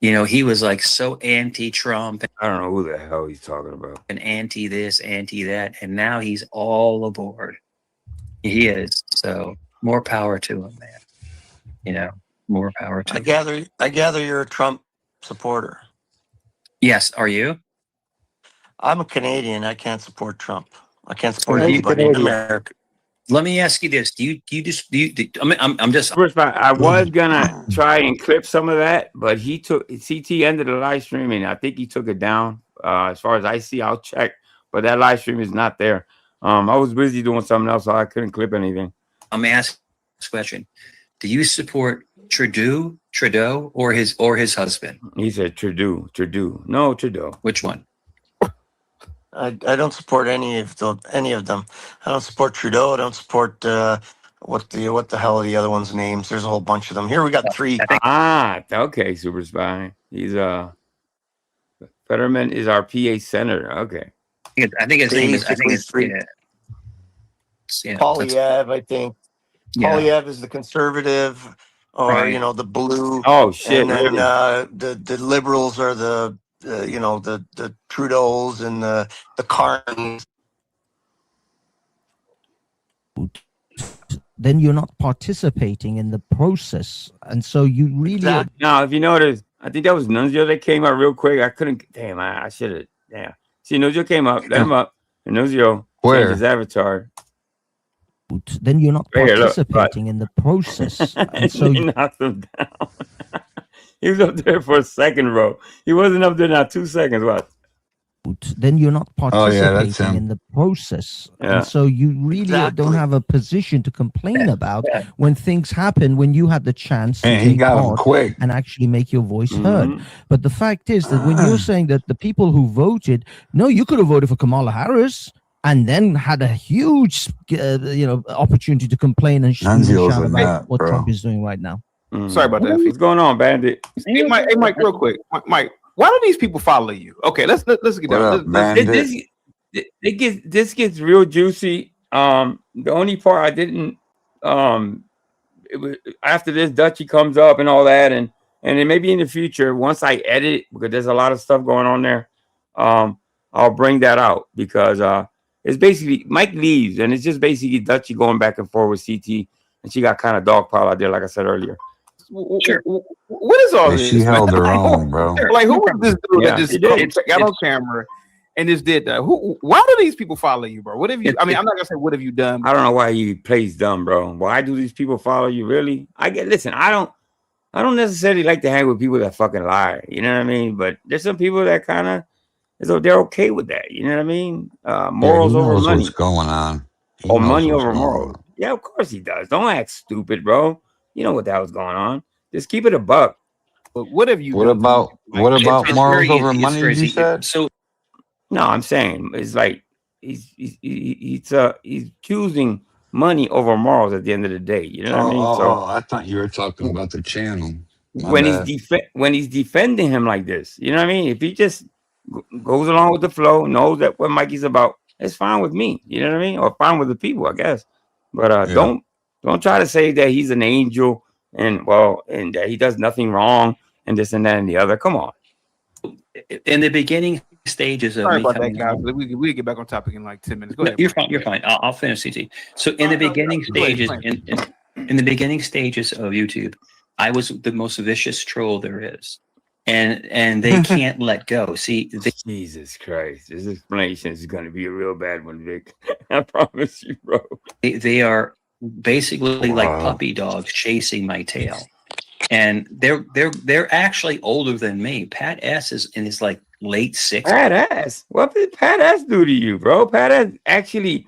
You know, he was like so anti-Trump. I don't know who the hell he's talking about. And anti this, anti that, and now he's all aboard. He is. So more power to him, man. You know, more power to him. I gather you're a Trump supporter. Yes, are you? I'm a Canadian. I can't support Trump. I can't support anybody in America. Let me ask you this: I mean, I'm just. First, I was gonna try and clip some of that, but CT ended the live stream, and I think he took it down. As far as I see, I'll check, but that live stream is not there. I was busy doing something else, so I couldn't clip anything. I'm asking this question: do you support Trudeau, or his husband? He said Trudeau. No, Trudeau. Which one? I don't support any of them. I don't support Trudeau. I don't support what the hell are the other ones' names? There's a whole bunch of them. Here we got 3. Okay, Super Spy. He's Fetterman is our PA senator. Okay. I think his name is. I think it's 3. Yeah, Polyev, I think. Yeah. Polyev is the conservative, or Right. the blue. Oh shit! And then Really? the liberals are the Trudeaus and the Carnes. Then you're not participating in the process, and so you really. Now, if you notice, I think that was Nunzio that came out real quick. I couldn't. Damn, I should have. Damn. See, Nunzio came up. Let him up. And Nunzio changed his avatar. Then you're not Right here, look, participating in the process, and so you knocked him down. He was up there for a second, bro. He wasn't up there now 2 seconds. What? Then you're not participating that's him. in the process, Yeah. and so you really don't have a position to complain about when things happen, when you had the chance to And he take got him part quick. and actually make your voice heard. But the fact is that when you're saying that the people who voted, no, you could have voted for Kamala Harris and then had a huge opportunity to complain and shout about what Trump is doing right now. Sorry about that. What's going on, Bandit? Hey, Mike, real quick. Mike, why do these people follow you? Okay, let's get down. This gets real juicy. The only part I didn't it was after this Dutchie comes up and all that, and then maybe in the future, once I edit, because there's a lot of stuff going on there, I'll bring that out, because it's basically Mike leaves and it's just basically Dutchie going back and forth with CT, and she got kind of dogpile out there, like I said earlier. Sure. What is all this? She held her own, bro. Like, who was this dude that just got on It's- camera and just did that? Why do these people follow you, bro? What have you? I mean, I'm not gonna say what have you done. I don't know why he plays dumb, bro. Why do these people follow you? Really? Listen, I don't necessarily like to hang with people that fucking lie. You know what I mean? But there's some people that kind of, so they're okay with that. You know what I mean? Morals he over knows money. what's going on. He Or knows money what's over going morals. on. Yeah, of course he does. Don't act stupid, bro. You know what the hell's going on. Just keep it a buck. But what have you What done? about It's morals very over easy. It's money? very You easy. said. So No, I'm saying it's like he's choosing money over morals at the end of the day. You know what I mean? So I thought you were talking about the channel. My when bad. he's defending him like this, you know what I mean? If he just goes along with the flow, knows that what Mikey's about, it's fine with me. You know what I mean? Or fine with the people, I guess. But don't try to say that he's an angel and that he does nothing wrong and this and that and the other. Come on. in the beginning stages of Sorry me about that, coming guys. on, We get back on topic in like 10 minutes. Go No, ahead. you're Mike. fine. You're fine. I'll finish, CT. So in the beginning stages, in the beginning stages of YouTube, I was the most vicious troll there is, and they can't let go. See, Jesus Christ, this explanation is going to be a real bad one, Vic. I promise you, bro. they are basically like puppy dogs chasing my tail, and they're actually older than me. Pat S is in his like late 60s. Pat S. What did Pat S do to you, bro? Pat S actually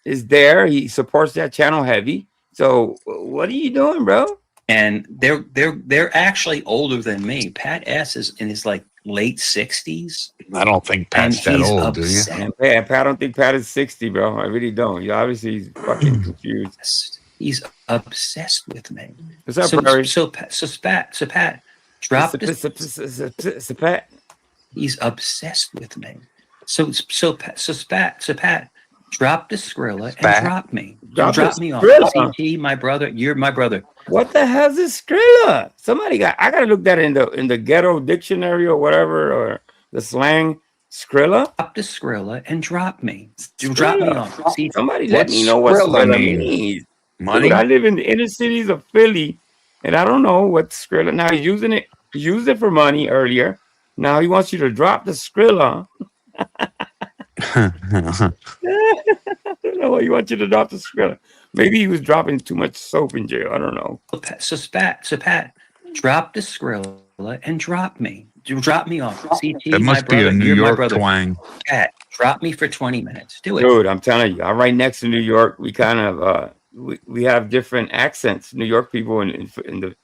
is there. He supports that channel heavy. So what are you doing, bro? And they're actually older than me. Pat S is in his like late 60s. I don't think Pat's that old, do you? And Pat, I don't think Pat is 60, bro. I really don't. You obviously he's fucking confused. He's obsessed with me. What's up, so, Prairie? so Pat, drop this. Pat. He's obsessed with me. So Pat, drop the Skrilla and drop me. Drop me off. CT, my brother. You're my brother. What the hell's this Skrilla? I gotta look that in the ghetto dictionary or whatever, or the slang. Skrilla? Drop the Skrilla and drop me. Drop me off. See, somebody let me know what Skrilla means. Money? Dude, I live in the inner cities of Philly, and I don't know what Skrilla. Now he's using it. He used it for money earlier. Now he wants you to drop the Skrilla. I don't know why he wants you to drop the Skrilla. Maybe he was dropping too much soap in jail. I don't know. So Pat, drop the Skrilla and drop me. Drop me off. CT, That must be a New York twang. Pat, drop me for 20 minutes. Do it. Dude, I'm telling you, I'm right next to New York. We kind of we have different accents, New York people and the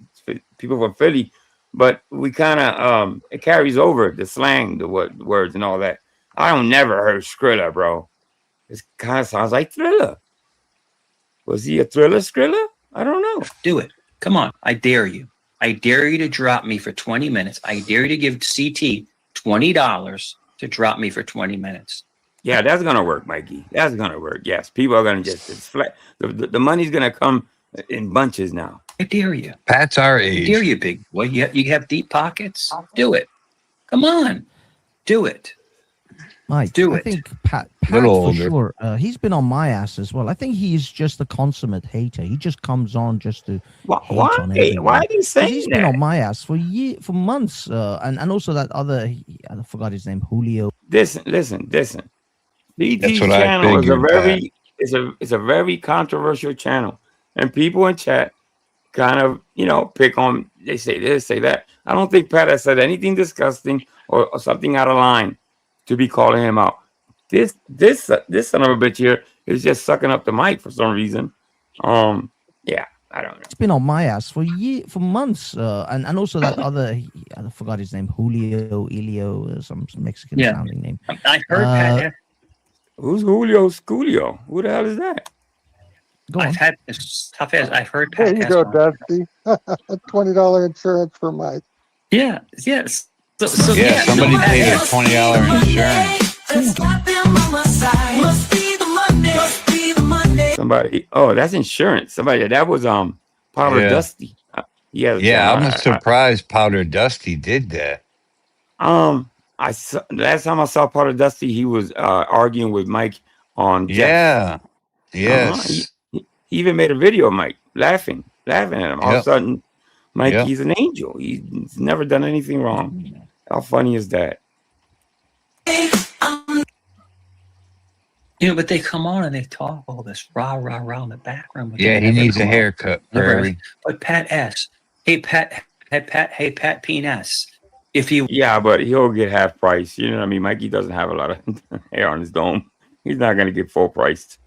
people from Philly, but we kind of it carries over the slang, the words and all that. I don't never heard Skrilla, bro. It kind of sounds like Thriller. Was he a Thriller Skrilla? I don't know. Do it. Come on. I dare you. I dare you to drop me for 20 minutes. I dare you to give CT $20 to drop me for 20 minutes. Yeah, that's gonna work, Mikey. That's gonna work. Yes, people are gonna just flat. The money's gonna come in bunches now. I dare you. Pat's our I age. dare you, big boy. You have deep pockets. Do it. Come on. Do it. Mike, Do I it. think Pat Little for older. sure. He's been on my ass as well. I think he's just a consummate hater. He just comes on just to hate on everyone. Why are you 'Cause saying he's that? been on my ass for months. And also that other, I forgot his name, Julio. Listen. BT's what I channel is figured, it's a very controversial channel, and people in chat kind of pick on. They say this, say that. I don't think Pat has said anything disgusting or something out of line to be calling him out. This son of a bitch here is just sucking up the mic for some reason. Yeah, I don't know. He's been on my ass for months. And also that other, I forgot his name, Elio, some Mexican sounding name. I heard Pat. Who's Julio Sculio? Who the hell is that? I've had as tough as I've heard There Pat. you go, Dusty. $20 insurance for Mike. Yeah, yes. So somebody paid a $20 insurance. Somebody. Oh, that's insurance. Somebody. That was Powder Yeah. Dusty. Yeah, I'm surprised Powder Dusty did that. I saw, last time I saw Powder Dusty, he was arguing with Mike on Jeff. Yeah. Yes. He even made a video of Mike laughing at him. All of a sudden, Mike, he's an angel. He's never done anything wrong. How funny is that? But they come on and they talk all this rah in the background. But Yeah, he needs a haircut. But Pat S. Hey Pat P.S. If you but he'll get half price. You know what I mean? Mikey doesn't have a lot of hair on his dome. He's not gonna get full priced.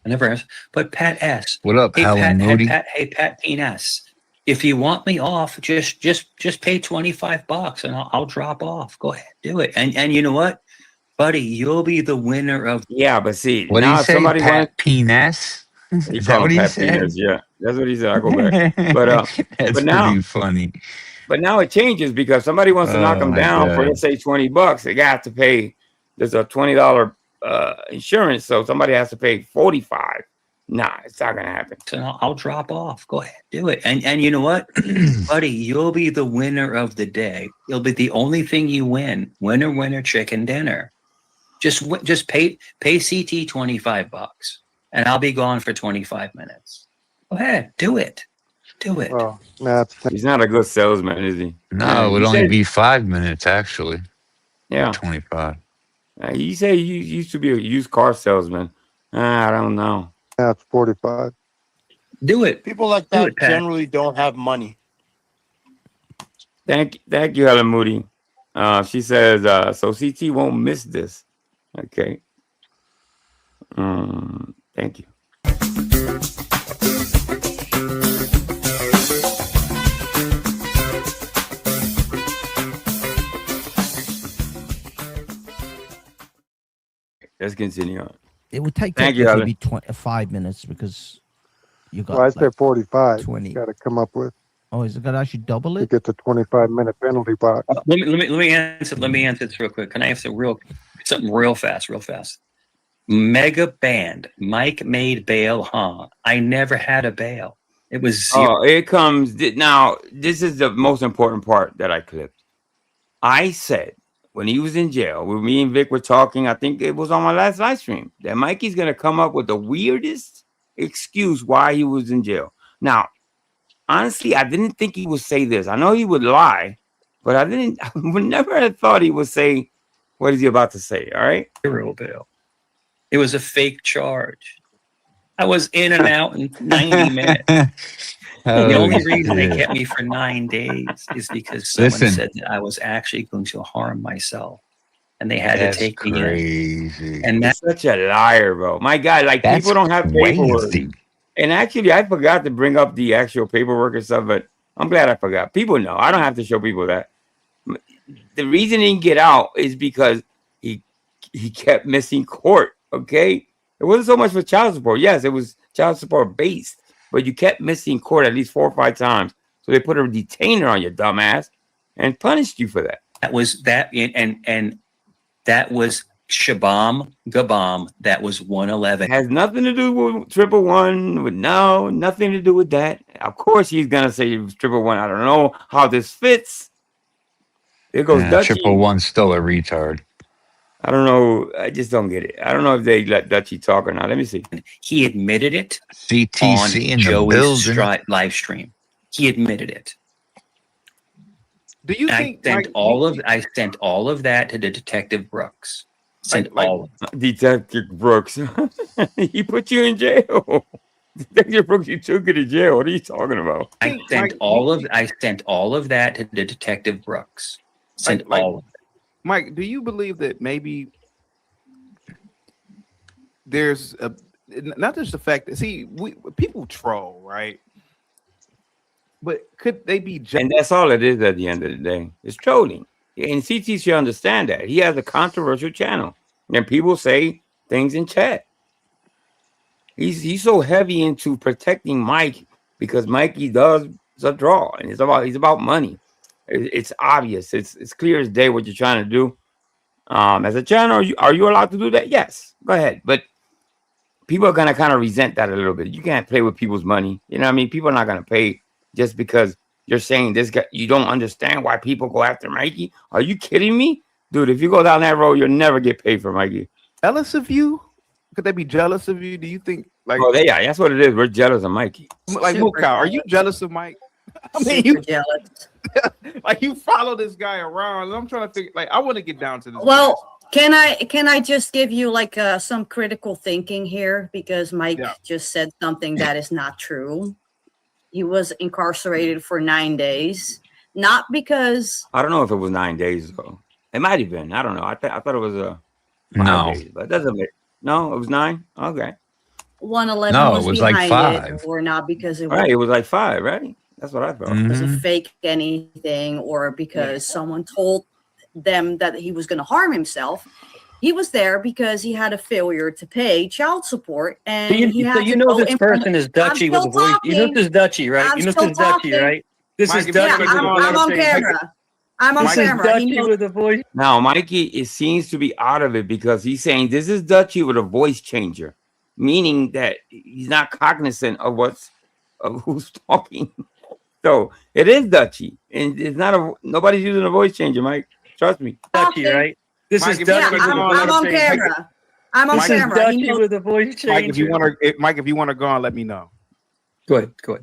I never asked. But Pat S. What up, Alan Moody? Hey Pat P.S. If you want me off, just pay $25 and I'll drop off. Go ahead, do it. And you know what, buddy, you'll be the winner of. Yeah, but see, what now did he say? somebody Pat Penis? Is that what he said? Yeah, that's what he said. I go back, but that's but now pretty funny. But now it changes because somebody wants to knock him down for, let's say, $20. They got to pay. There's a $20 insurance, so somebody has to pay $45. Nah, it's not gonna happen. So I'll drop off. Go ahead, do it. And you know what, buddy, you'll be the winner of the day. It'll be the only thing you win. Winner, chicken dinner. Just pay CT $25, and I'll be gone for 25 minutes. Go ahead, do it. Do it. Well, he's not a good salesman, is he? No, it would only be 5 minutes actually. Yeah, 25. You say you used to be a used car salesman. I don't know. That's 45. Do it. People like that generally don't have money. Thank you, Helen Moody. She says, so CT won't miss this. Okay. Thank you. Let's continue on. It would take Thank you, maybe 5 minutes because you got. Well, I said 45. 20. Got to come up with. Oh, is it got to actually double You it? get the 25-minute penalty box. Let me answer. Let me answer this real quick. Can I answer something real fast? Mega band. Mike made bail, huh? I never had a bail. It was zero. Oh, it comes now. This is the most important part that I clipped. I said when he was in jail, when me and Vic were talking, I think it was on my last live stream, that Mikey's gonna come up with the weirdest excuse why he was in jail. Now, honestly, I didn't think he would say this. I know he would lie, but I would never have thought he would say what is he about to say. All right. Zero bail. It was a fake charge. I was in and out in 90 minutes. The only reason they kept me for 9 days is because someone said that I was actually going to harm myself, and they had to take me in. And that's such a liar, bro. My God, like people don't have paperwork. And actually, I forgot to bring up the actual paperwork and stuff, but I'm glad I forgot. People know. I don't have to show people that. The reason he didn't get out is because he kept missing court. Okay, it wasn't so much for child support. Yes, it was child support based, but you kept missing court at least 4 or 5 times. So they put a detainer on your dumb ass and punished you for that. That was that, and that was Shabam Gabam. That was 111. It has nothing to do with 111. No, nothing to do with that. Of course, he's gonna say it was 111. I don't know how this fits. There goes Dutchie. 111's still a retard. I don't know. I just don't get it. I don't know if they let Dutchie talk or not. Let me see. He admitted it CTC on in Joey's the building. live stream. He admitted it. Do you think I sent all of that to the Detective Brooks. Detective Brooks. He put you in jail. Detective Brooks, you took it to jail. What are you talking about? I sent all of that to the Detective Brooks. Mike, do you believe that maybe there's a not just the fact that people troll, right? But could they be and that's all it is at the end of the day. It's trolling. And CT should understand that. He has a controversial channel. And people say things in chat. He's so heavy into protecting Mike because Mikey does a draw and he's about money. It's obvious. It's clear as day what you're trying to do. As a channel, are you allowed to do that? Yes, go ahead. But people are gonna kind of resent that a little bit. You can't play with people's money. You know what I mean? People are not gonna pay just because you're saying this guy. You don't understand why people go after Mikey. Are you kidding me, dude? If you go down that road, you'll never get paid for Mikey. Jealous of you? Could they be jealous of you? Do you think like? Oh, they are. That's what it is. We're jealous of Mikey. Like Mukai, are you jealous of Mike? I mean, you jealous. Like you follow this guy around. I'm trying to figure. Like I want to get down to this. Well, can I just give you like some critical thinking here because Mike just said something that is not true. He was incarcerated for 9 days, not because I don't know if it was 9 days though. It might have been. I don't know. I thought it was 5 days, but it doesn't make. No, it was 9. Okay. 111 no, was it was behind like 5. it, or not because it was right. It was like 5, right? That's what I thought. It was a fake anything, or because someone told them that he was going to harm himself. He was there because he had a failure to pay child support, and this person is Dutchie with a voice. You know this is Dutchie, right? You know this is Dutchie, right? This is Dutchie. I'm on camera. I'm on camera. Dutchie with a voice. Now, Mikey, it seems to be out of it because he's saying this is Dutchie with a voice changer, meaning that he's not cognizant of who's talking. So it is Dutchie, and it's not nobody's using a voice changer, Mike. Trust me. Dutchie, right? This is Dutchie. I'm on camera. I'm on camera. Dutchie with a voice changer. Mike, if you want to go on, let me know. Go ahead. Go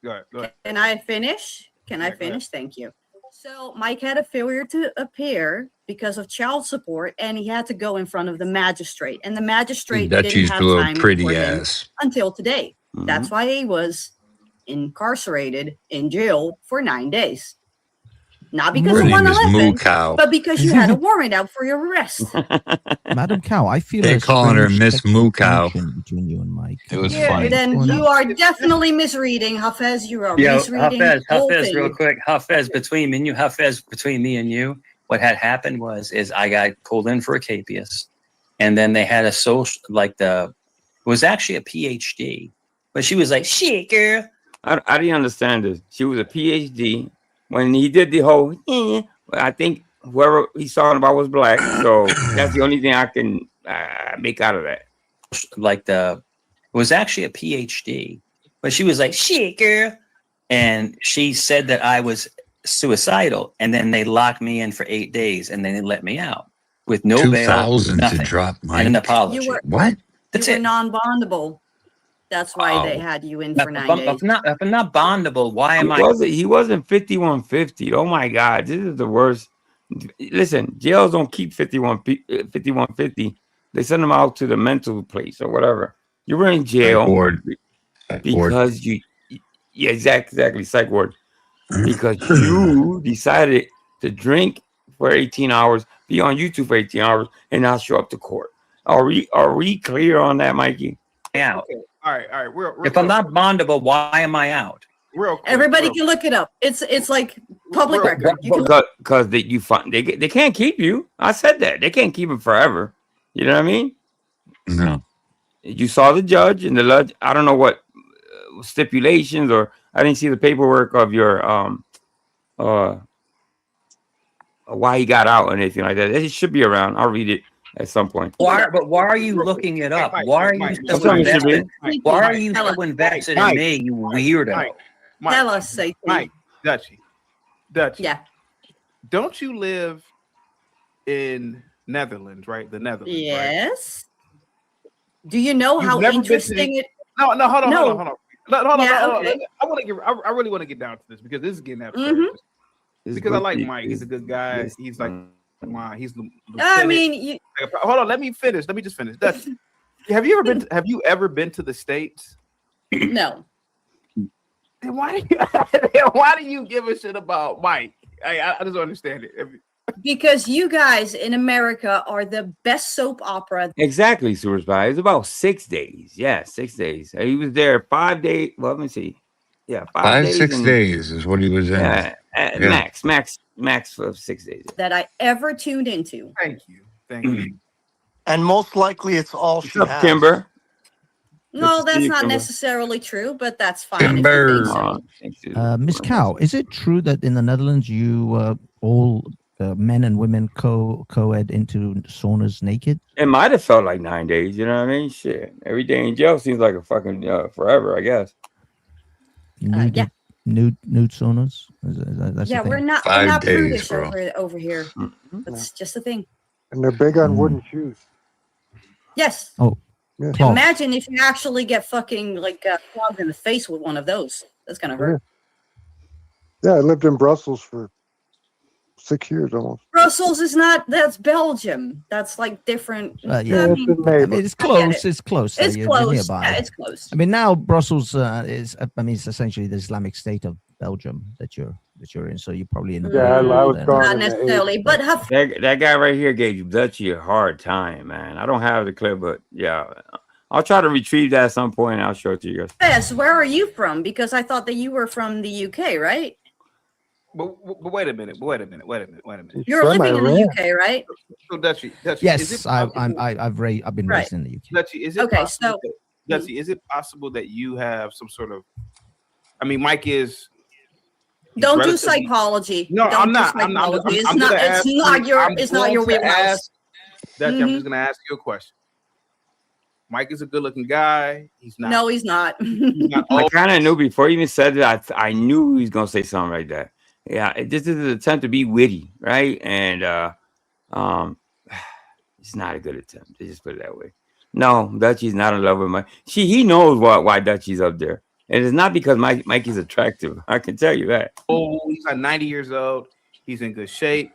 ahead. Can I finish? Thank you. So Mike had a failure to appear because of child support, and he had to go in front of the magistrate, and the magistrate didn't have time pretty for him ass until today. That's why he was incarcerated in jail for 9 days. Not because of 111, but because you had a warrant out for your arrest. Madam Cow, I feel they're calling her Miss Moo Cow between you and Mike. It was funny. Then you are definitely misreading, Hafez. You are misreading. Hafez, real quick. Hafez, between me and you, what had happened was I got pulled in for a capias, and then they had a social it was actually a PhD, but she was like, "Shit, girl." I didn't understand this. She was a PhD. When he did the whole, I think whoever he's talking about was black. So that's the only thing I can make out of that. It was actually a PhD, but she was like, "Shit, girl," and she said that I was suicidal, and then they locked me in for 8 days, and then they let me out with no bail, nothing, to drop and an apology. What? That's it. Non-bondable. That's why they had you in for 9 days. If I'm not bondable, why am I? He wasn't 5150. Oh my God, this is the worst. Listen, jails don't keep 5150. They send them out to the mental place or whatever. You were in jail because exactly, psych ward. Because you decided to drink for 18 hours, be on YouTube for 18 hours, and not show up to court. Are we clear on that, Mikey? Out. Okay. All right. If I'm not bondable, why am I out? real quick, Everybody can look it up. It's like public record. You can Because they can't keep you. I said that they can't keep him forever. You know what I mean? No. You saw the judge and the judge. I don't know what stipulations, or I didn't see the paperwork of your why he got out or anything like that. It should be around. I'll read it at some point. Why are you looking it up? Why are you so invested? Why are you so invested in me, you weirdo? Tell us, say Mike, Dutchie. Yeah. Don't you live in Netherlands, right? The Netherlands. Yes. Right? Do you know how interesting it? No, hold on. Yeah, Hold on. okay. I really want to get down to this because this is getting abstract. Because I like Mike. He's a good guy. He's like he's the I mean, hold on. Let me finish. Let me just finish. Have you ever been to the States? No. Then why do you give a shit about Mike? I just don't understand it. Because you guys in America are the best soap opera. Exactly, Super Spy. It was about 6 days. Yeah, 6 days. He was there 5 days. Well, let me see. Yeah, 5 days. 6 days is what he was in. Max for 6 days. That I ever tuned into. Thank you. And most likely it's all she has. Kimber. No, that's not necessarily true, but that's fine. If you think so. Miss Cow, is it true that in the Netherlands you all men and women co-ed into saunas naked? It might have felt like 9 days. You know what I mean? Shit. Every day in jail seems like a fucking forever, I guess. Nude saunas? That's yeah, we're not prudish over here. That's just the thing. And they're big on wooden shoes. Yes. Oh. Yeah. Imagine if you actually get fucking like clogged in the face with one of those. That's gonna hurt. Yeah, I lived in Brussels for 6 years almost. Brussels is not. That's Belgium. That's like different. Yeah, I mean, it's close. It's close. It's You're close. nearby. Yeah, it's close. I mean, now Brussels is. I mean, it's essentially the Islamic State of Belgium that you're in. So you're probably in. Yeah, I was gone. Not necessarily, but that guy right here gave Dutchie a hard time, man. I don't have the clip, but yeah, I'll try to retrieve that at some point. And I'll show it to you guys. Yes, where are you from? Because I thought that you were from the UK, right? But wait a minute. You're living in the UK, right? So Dutchie, yes, I've been raised in the UK. Dutchie, is it okay? So Dutchie, is it possible that you have some sort of? I mean, Mike is. Don't do psychology. No, Don't I'm not. It's not your wheelhouse. I'm just gonna ask you a question. Mike is a good-looking guy. He's not. No, he's not. I kind of knew before he even said that. I knew he was gonna say something like that. Yeah, this is an attempt to be witty, right? And it's not a good attempt. Let's just put it that way. No, Dutchie's not in love with Mike. He knows why Dutchie's up there. And it's not because Mike is attractive. I can tell you that. Oh, he's like 90 years old. He's in good shape.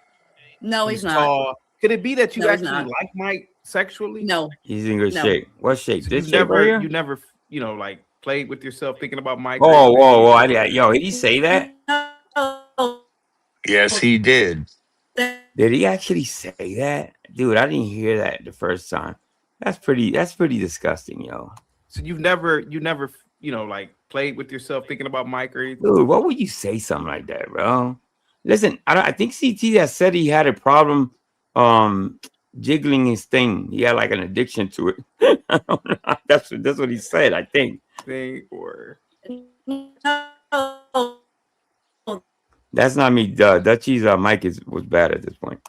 No, he's not. Tall. Could it be that you actually not. like Mike sexually? No. He's in good shape. What shape? So this you shape right never, here? like played with yourself thinking about Mike. Whoa! Yo, did he say that? Yes, he did. Did he actually say that, dude? I didn't hear that the first time. That's pretty disgusting, yo. So you've never, like played with yourself thinking about Mike or anything? Dude, what would you say something like that, bro? Listen, I think CT that said he had a problem jiggling his thing. He had like an addiction to it. I don't know. That's what he said, I think. That's not me. Dutchie's mic was bad at this point.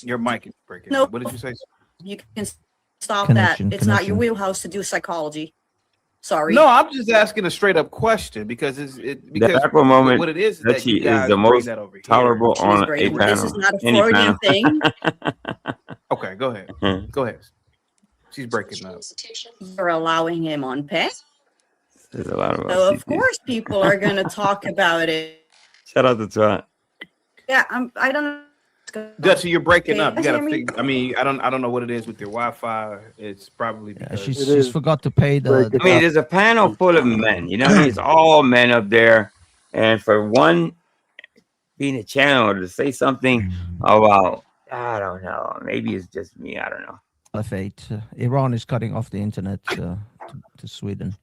Your mic is breaking. No. What did you say? You can stop that. It's not your wheelhouse to do psychology. Sorry. No, I'm just asking a straight up question because moment, what it is that you is the most tolerable on a panel. This is not a Freudian thing. Okay, go ahead. Go ahead. She's breaking up. You're allowing him on pay. There's a lot of So of course people are going to talk about it. Shout out to Trot. Yeah, I don't know. Dutchie, you're breaking up. You gotta think. I mean, I don't know what it is with your Wi-Fi. It's probably because she's forgot to pay the. I mean, there's a panel full of men. You know, what I mean? It's all men up there, and for one being a channel to say something about, I don't know, maybe it's just me. I don't know. Fate. Iran is cutting off the internet to Sweden.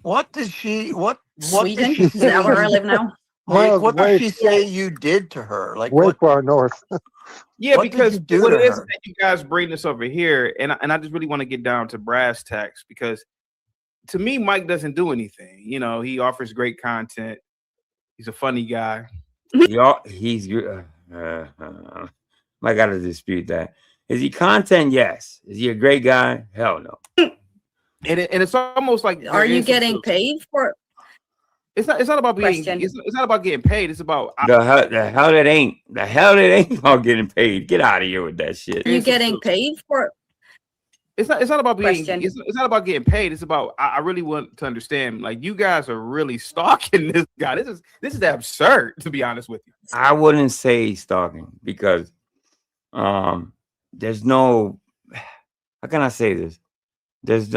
What did she? What Sweden? did she Is that say? where I live now? Well, What way, did she say you did to her? Like way what? far north. Yeah, What did because you do what to it is her? that you guys bring this over here, and I just really want to get down to brass tacks because to me, Mike doesn't do anything. You know, he offers great content. He's a funny guy. He's I gotta dispute that. Is he content? Yes. Is he a great guy? Hell no. And it's almost like Are you getting paid for? It's not about being. Question. It's not about getting paid. It's about The hell that ain't about getting paid. Get out of here with that shit. Are you getting paid for? It's not about being. Question. It's not about getting paid. It's about I really want to understand. Like you guys are really stalking this guy. This is absurd, to be honest with you. I wouldn't say stalking because there's no, how can I say this? There's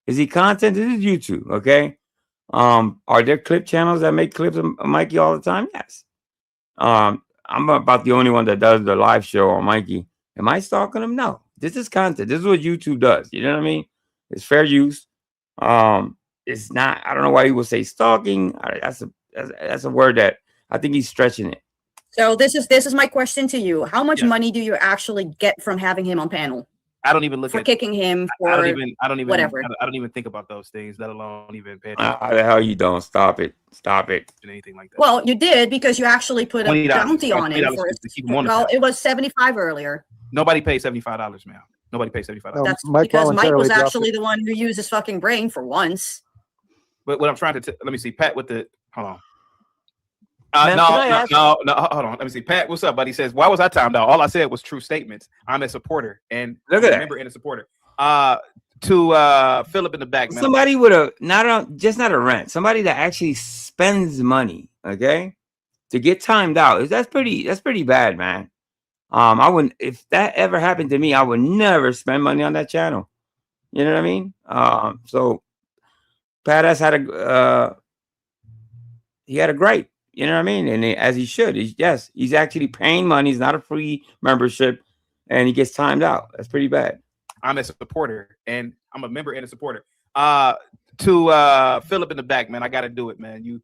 is he content? This is YouTube, okay? Are there clip channels that make clips of Mikey all the time? Yes. I'm about the only one that does the live show on Mikey. Am I stalking him? No. This is content. This is what YouTube does. You know what I mean? It's fair use. It's not. I don't know why he would say stalking. That's a word that I think he's stretching it. So this is my question to you. How much money do you actually get from having him on panel? I don't even look for at kicking him for I don't even whatever. I don't even think about those things, let alone even pay How the hell you don't? Stop it. anything like that. Well, you did because you actually put a $20 bounty on him $20 for to keep him on the well, panel. it was 75 earlier. Nobody paid $75, man. Nobody paid $75. That's Mike because Mike voluntarily was dropped actually the one who used his fucking brain for once. But what I'm trying to let me see, Pat with the hold on. Ma'am, No, can I ask- hold on. Let me see. Pat, what's up, buddy? He says, why was I timed out? All I said was true statements. I'm a supporter and Look at I'm a that. member and a supporter. To Philip in the back, man. Somebody with a not a rent. Somebody that actually spends money, okay, to get timed out. That's pretty bad, man. I wouldn't, if that ever happened to me, I would never spend money on that channel. You know what I mean? So Pat has had he had a gripe. You know what I mean? And as he should. He's actually paying money. It's not a free membership, and he gets timed out. That's pretty bad. I'm a supporter and I'm a member and a supporter. To Philip in the back, man, I got to do it, man.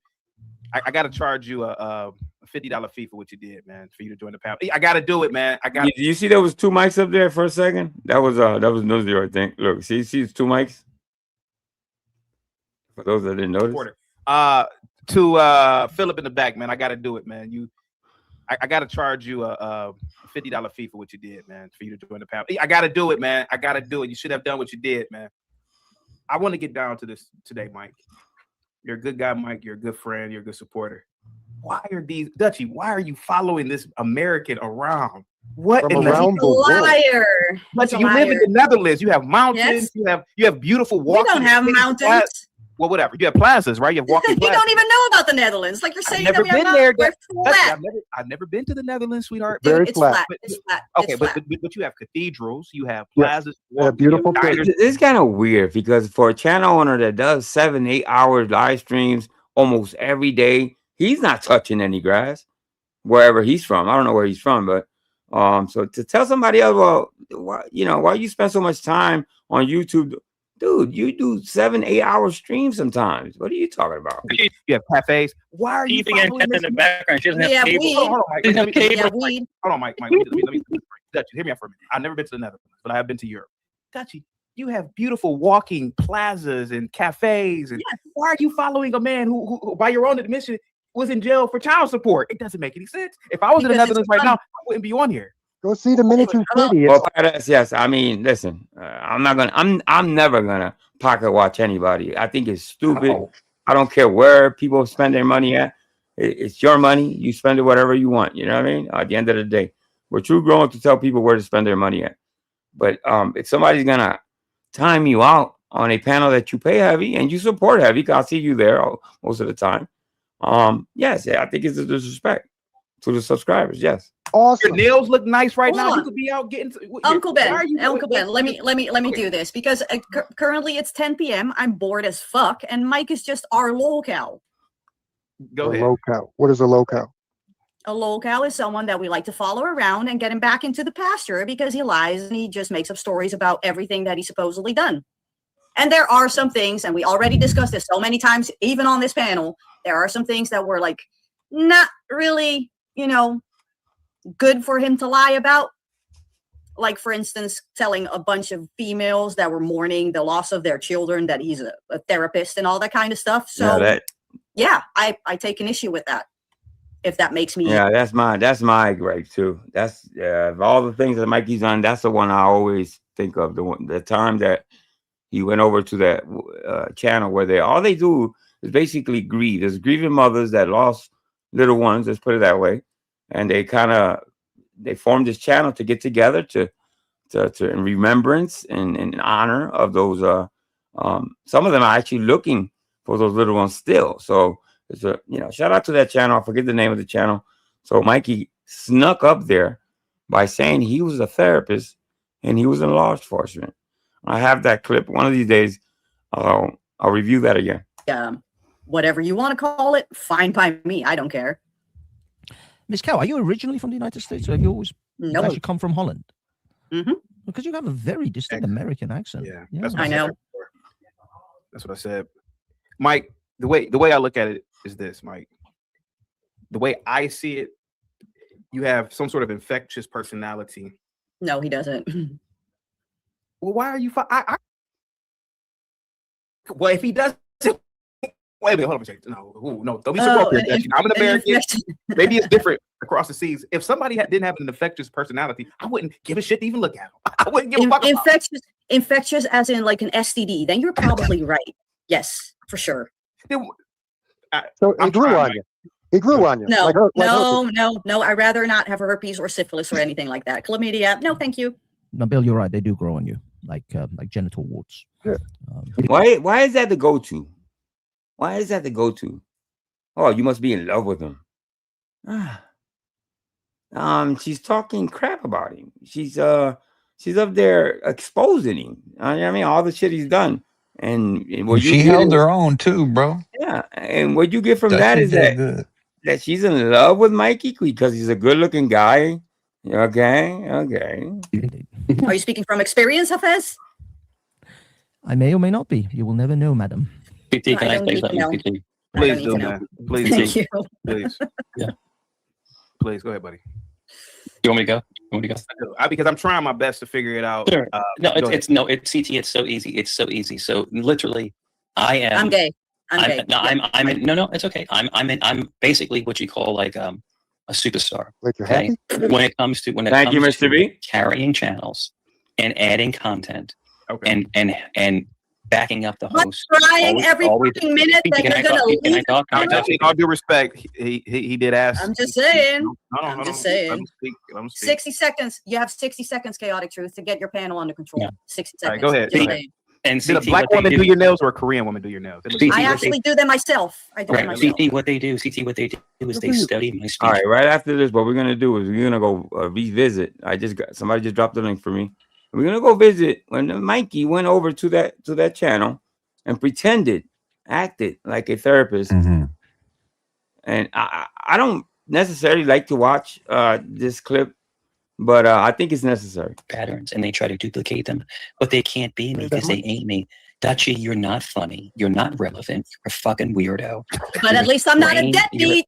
I got to charge you a $50 fee for what you did, man, for you to join the panel. I got to do it, man. You see there was two mics up there for a second? That was Nosy, I think. Look, see it's two mics. For those that didn't notice. To Philip in the back, man, I got to do it, man. I got to charge you a $50 fee for what you did, man, for you to join the panel. I got to do it, man. I got to do it. You should have done what you did, man. I want to get down to this today, Mike. You're a good guy, Mike. You're a good friend. You're a good supporter. Why are you following this American around? What From in the around the world. Liar. But He's a you live in liar. the Netherlands. You have mountains. Yes. You have beautiful We walking. don't have mountains. Well, whatever. You have plazas, right? You have walking You plazas. don't even know about the Netherlands. Like you're saying, I've never that we have been there. mountains. We're flat. I've never been to the Netherlands, sweetheart. Very It's flat. flat. It's flat. Okay, It's but flat. you have cathedrals, you have Yes. plazas, Yeah, beautiful you have places. This is kind of weird because for a channel owner that does 7-8 hours live streams almost every day, he's not touching any grass wherever he's from. I don't know where he's from, but so to tell somebody else, well, why you spend so much time on YouTube, dude? You do 7-8 hour streams sometimes. What are you talking about? You have cafes. Why are you following this? in the background. She doesn't We have have cable. weed. Hold on, Mike. She doesn't have Let me- cable. Yeah, weed. Hold on, Mike. Let me Dutch, hear me out for a minute. I've never been to the Netherlands, but I have been to Europe. Dutchy, you have beautiful walking plazas and cafes. And why are you following a man who by your own admission, was in jail for child support? It doesn't make any sense. If I was in the Because it's Netherlands right fun. now, I wouldn't be on here. Go see the miniature city. Well, yes. I mean, listen, I'm never gonna pocket watch anybody. I think it's stupid. Oh. I don't care where people spend their money at. It's your money. You spend it whatever you want. You know what I mean? At the end of the day, we're too grown to tell people where to spend their money at. But if somebody's gonna time you out on a panel that you pay heavy and you support heavy, because I see you there most of the time. Yes, I think it's a disrespect to the subscribers. Yes. Awesome. Your nails look nice right Hold now. on. You could be out getting Uncle Ben, why are you- Uncle Ben, let me do this because currently it's 10 p.m. I'm bored as fuck, and Mike is just our locale. Go A ahead. locale. What is a locale? A locale is someone that we like to follow around and get him back into the pasture because he lies and he just makes up stories about everything that he's supposedly done. And there are some things, and we already discussed this so many times, even on this panel, there are some things that were like not really, you know, good for him to lie about. Like, for instance, telling a bunch of females that were mourning the loss of their children that he's a therapist and all that kind of stuff. So yeah, I take an issue with that. If that makes me, yeah, that's my gripe too. That's of all the things that Mikey's done, that's the one I always think of. The time that he went over to that channel where all they do is basically grieve. There's grieving mothers that lost little ones. Let's put it that way, and they formed this channel to get together to in remembrance and in honor of those. Some of them are actually looking for those little ones still. So it's shout out to that channel. I forget the name of the channel. So Mikey snuck up there by saying he was a therapist and he was in law enforcement. I have that clip. One of these days, I'll review that again. Whatever you want to call it, fine by me. I don't care. Miss Cow, are you originally from the United States, or have you always actually come from Holland? Mm-hmm. Because you have a very distinct American accent. Yeah, that's what I know. That's what I said, Mike. The way I look at it is this, Mike. The way I see it, you have some sort of infectious personality. No, he doesn't. Well, why are you? Well, if he doesn't. Wait a minute, hold on a second. No, don't be so broken. I'm an American. Maybe it's different across the seas. If somebody didn't have an infectious personality, I wouldn't give a shit to even look at them. I wouldn't give a fuck. Infectious as in like an STD, then you're probably right. Yes, for sure. So he grew on you. He grew on you. No. I'd rather not have herpes or syphilis or anything like that. Chlamydia, no, thank you. No, Bill, you're right. They do grow on you, like genital warts. Yeah. Why is that the go-to? Why is that the go-to? Oh, you must be in love with him. She's talking crap about him. She's up there exposing him. I mean, all the shit he's done. And she held her own too, bro. Yeah, and what you get from that is that she's in love with Mikey because he's a good-looking guy. Okay. Are you speaking from experience, Hafez? I may or may not be. You will never know, madam. PT, can I say something? Please do, man. Please. Thank you. Please. Yeah. Please, go ahead, buddy. You want me to go? Because I'm trying my best to figure it out. Sure. It's CT. It's so easy. It's so easy. So literally, I am. I'm gay. I'm gay. No, it's okay. I'm basically what you call like a superstar. Like you're okay. Happy? When it comes to Thank you, Mr. B. Carrying channels and adding content. Okay. And backing up the host. Trying every fucking minute that you're gonna leave. In all due respect, he did ask. I'm just saying. I'm just saying. Let me speak. 60 seconds. You have 60 seconds, Chaotic Truth, to get your panel under control. Yeah. 60 seconds. All right, go ahead. And did a black woman do your nails or a Korean woman do your nails? I actually do them myself. I do them myself. CT, what they do is they study my speech. All right after this, what we're gonna do is we're gonna go revisit. Somebody just dropped the link for me. We're gonna go visit when Mikey went over to that channel and acted like a therapist. Mm-hmm. And I don't necessarily like to watch this clip, but I think it's necessary. Patterns, and they try to duplicate them, but they can't be me because they ain't me. Dutchie, you're not funny. You're not relevant. You're a fucking weirdo. But at least I'm not a deadbeat.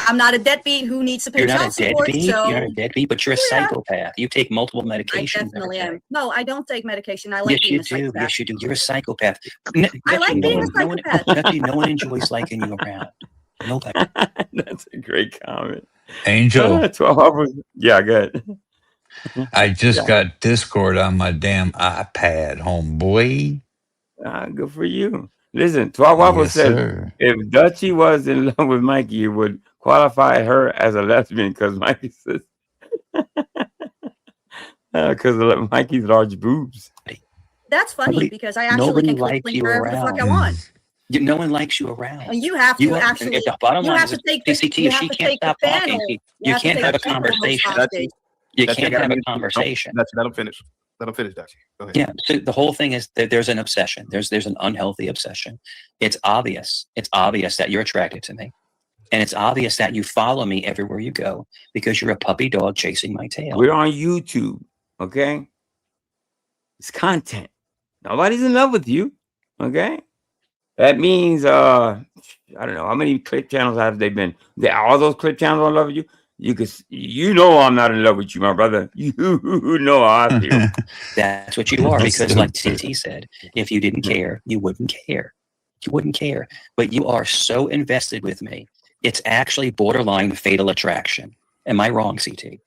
I'm not a deadbeat who needs to pay child support. You're not a deadbeat, but you're a psychopath. You take multiple medications. I definitely am. No, I don't take medication. I like being a psychopath. Yes, you do. You're a psychopath. I like being a psychopath. No one enjoys liking you around. Nobody. That's a great comment. Angel. 12 hours. Yeah, good. I just got Discord on my damn iPad, homeboy. Good for you. Listen, 12 Waffles said if Dutchie was in love with Mikey, it would qualify her as a lesbian because Mikey says because of Mikey's large boobs. That's funny because I actually can click wherever the fuck I want. No one likes you around. You have to actually. The bottom line is, take she can't stop talking. You can't have a conversation. You can't have a conversation. Let him finish. Dutchie. Go ahead. Yeah. So the whole thing is that there's an obsession. There's an unhealthy obsession. It's obvious. It's obvious that you're attracted to me, and it's obvious that you follow me everywhere you go because you're a puppy dog chasing my tail. We're on YouTube, okay? It's content. Nobody's in love with you. Okay, that means I don't know how many clip channels have they been. All those clip channels in love with you. You know I'm not in love with you, my brother. You know how I feel. That's what you are, because like CT said, if you didn't care, you wouldn't care. You wouldn't care. But you are so invested with me. It's actually borderline fatal attraction. Am I wrong, CT?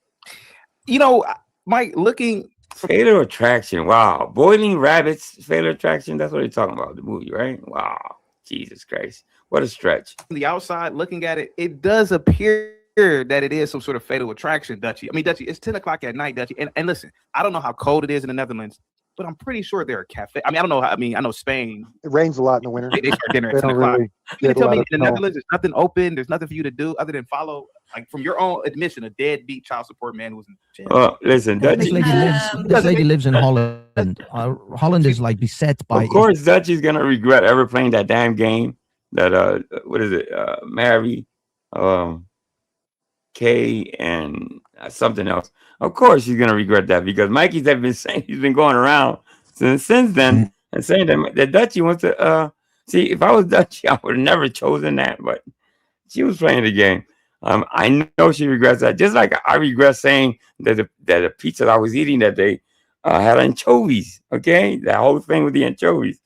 You know, Mike, looking fatal attraction. Wow. Boiling Rabbits, fatal attraction. That's what you're talking about, the movie, right? Wow. Jesus Christ. What a stretch. From the outside looking at it, it does appear that it is some sort of fatal attraction, Dutchie. I mean, Dutchie, it's 10 o'clock at night, Dutchie. And listen, I don't know how cold it is in the Netherlands, but I'm pretty sure there are cafes. I mean, I don't know how, I mean, I know Spain. It rains a lot in the winter. They start dinner at 10 o'clock. You tell me in the Netherlands, there's nothing open, there's nothing for you to do other than follow, like from your own admission, a deadbeat child support man who's in jail. Listen, this lady lives in Holland. Holland is like beset by. Of course, Dutchie's gonna regret ever playing that damn game. That what is it? Mary, K, and something else. Of course, he's gonna regret that because Mikey's have been saying he's been going around since then and saying that Dutchie wants to see. If I was Dutchie, I would have never chosen that, but she was playing the game. I know she regrets that, just like I regret saying that the pizza that I was eating that day had anchovies. Okay, that whole thing with the anchovies.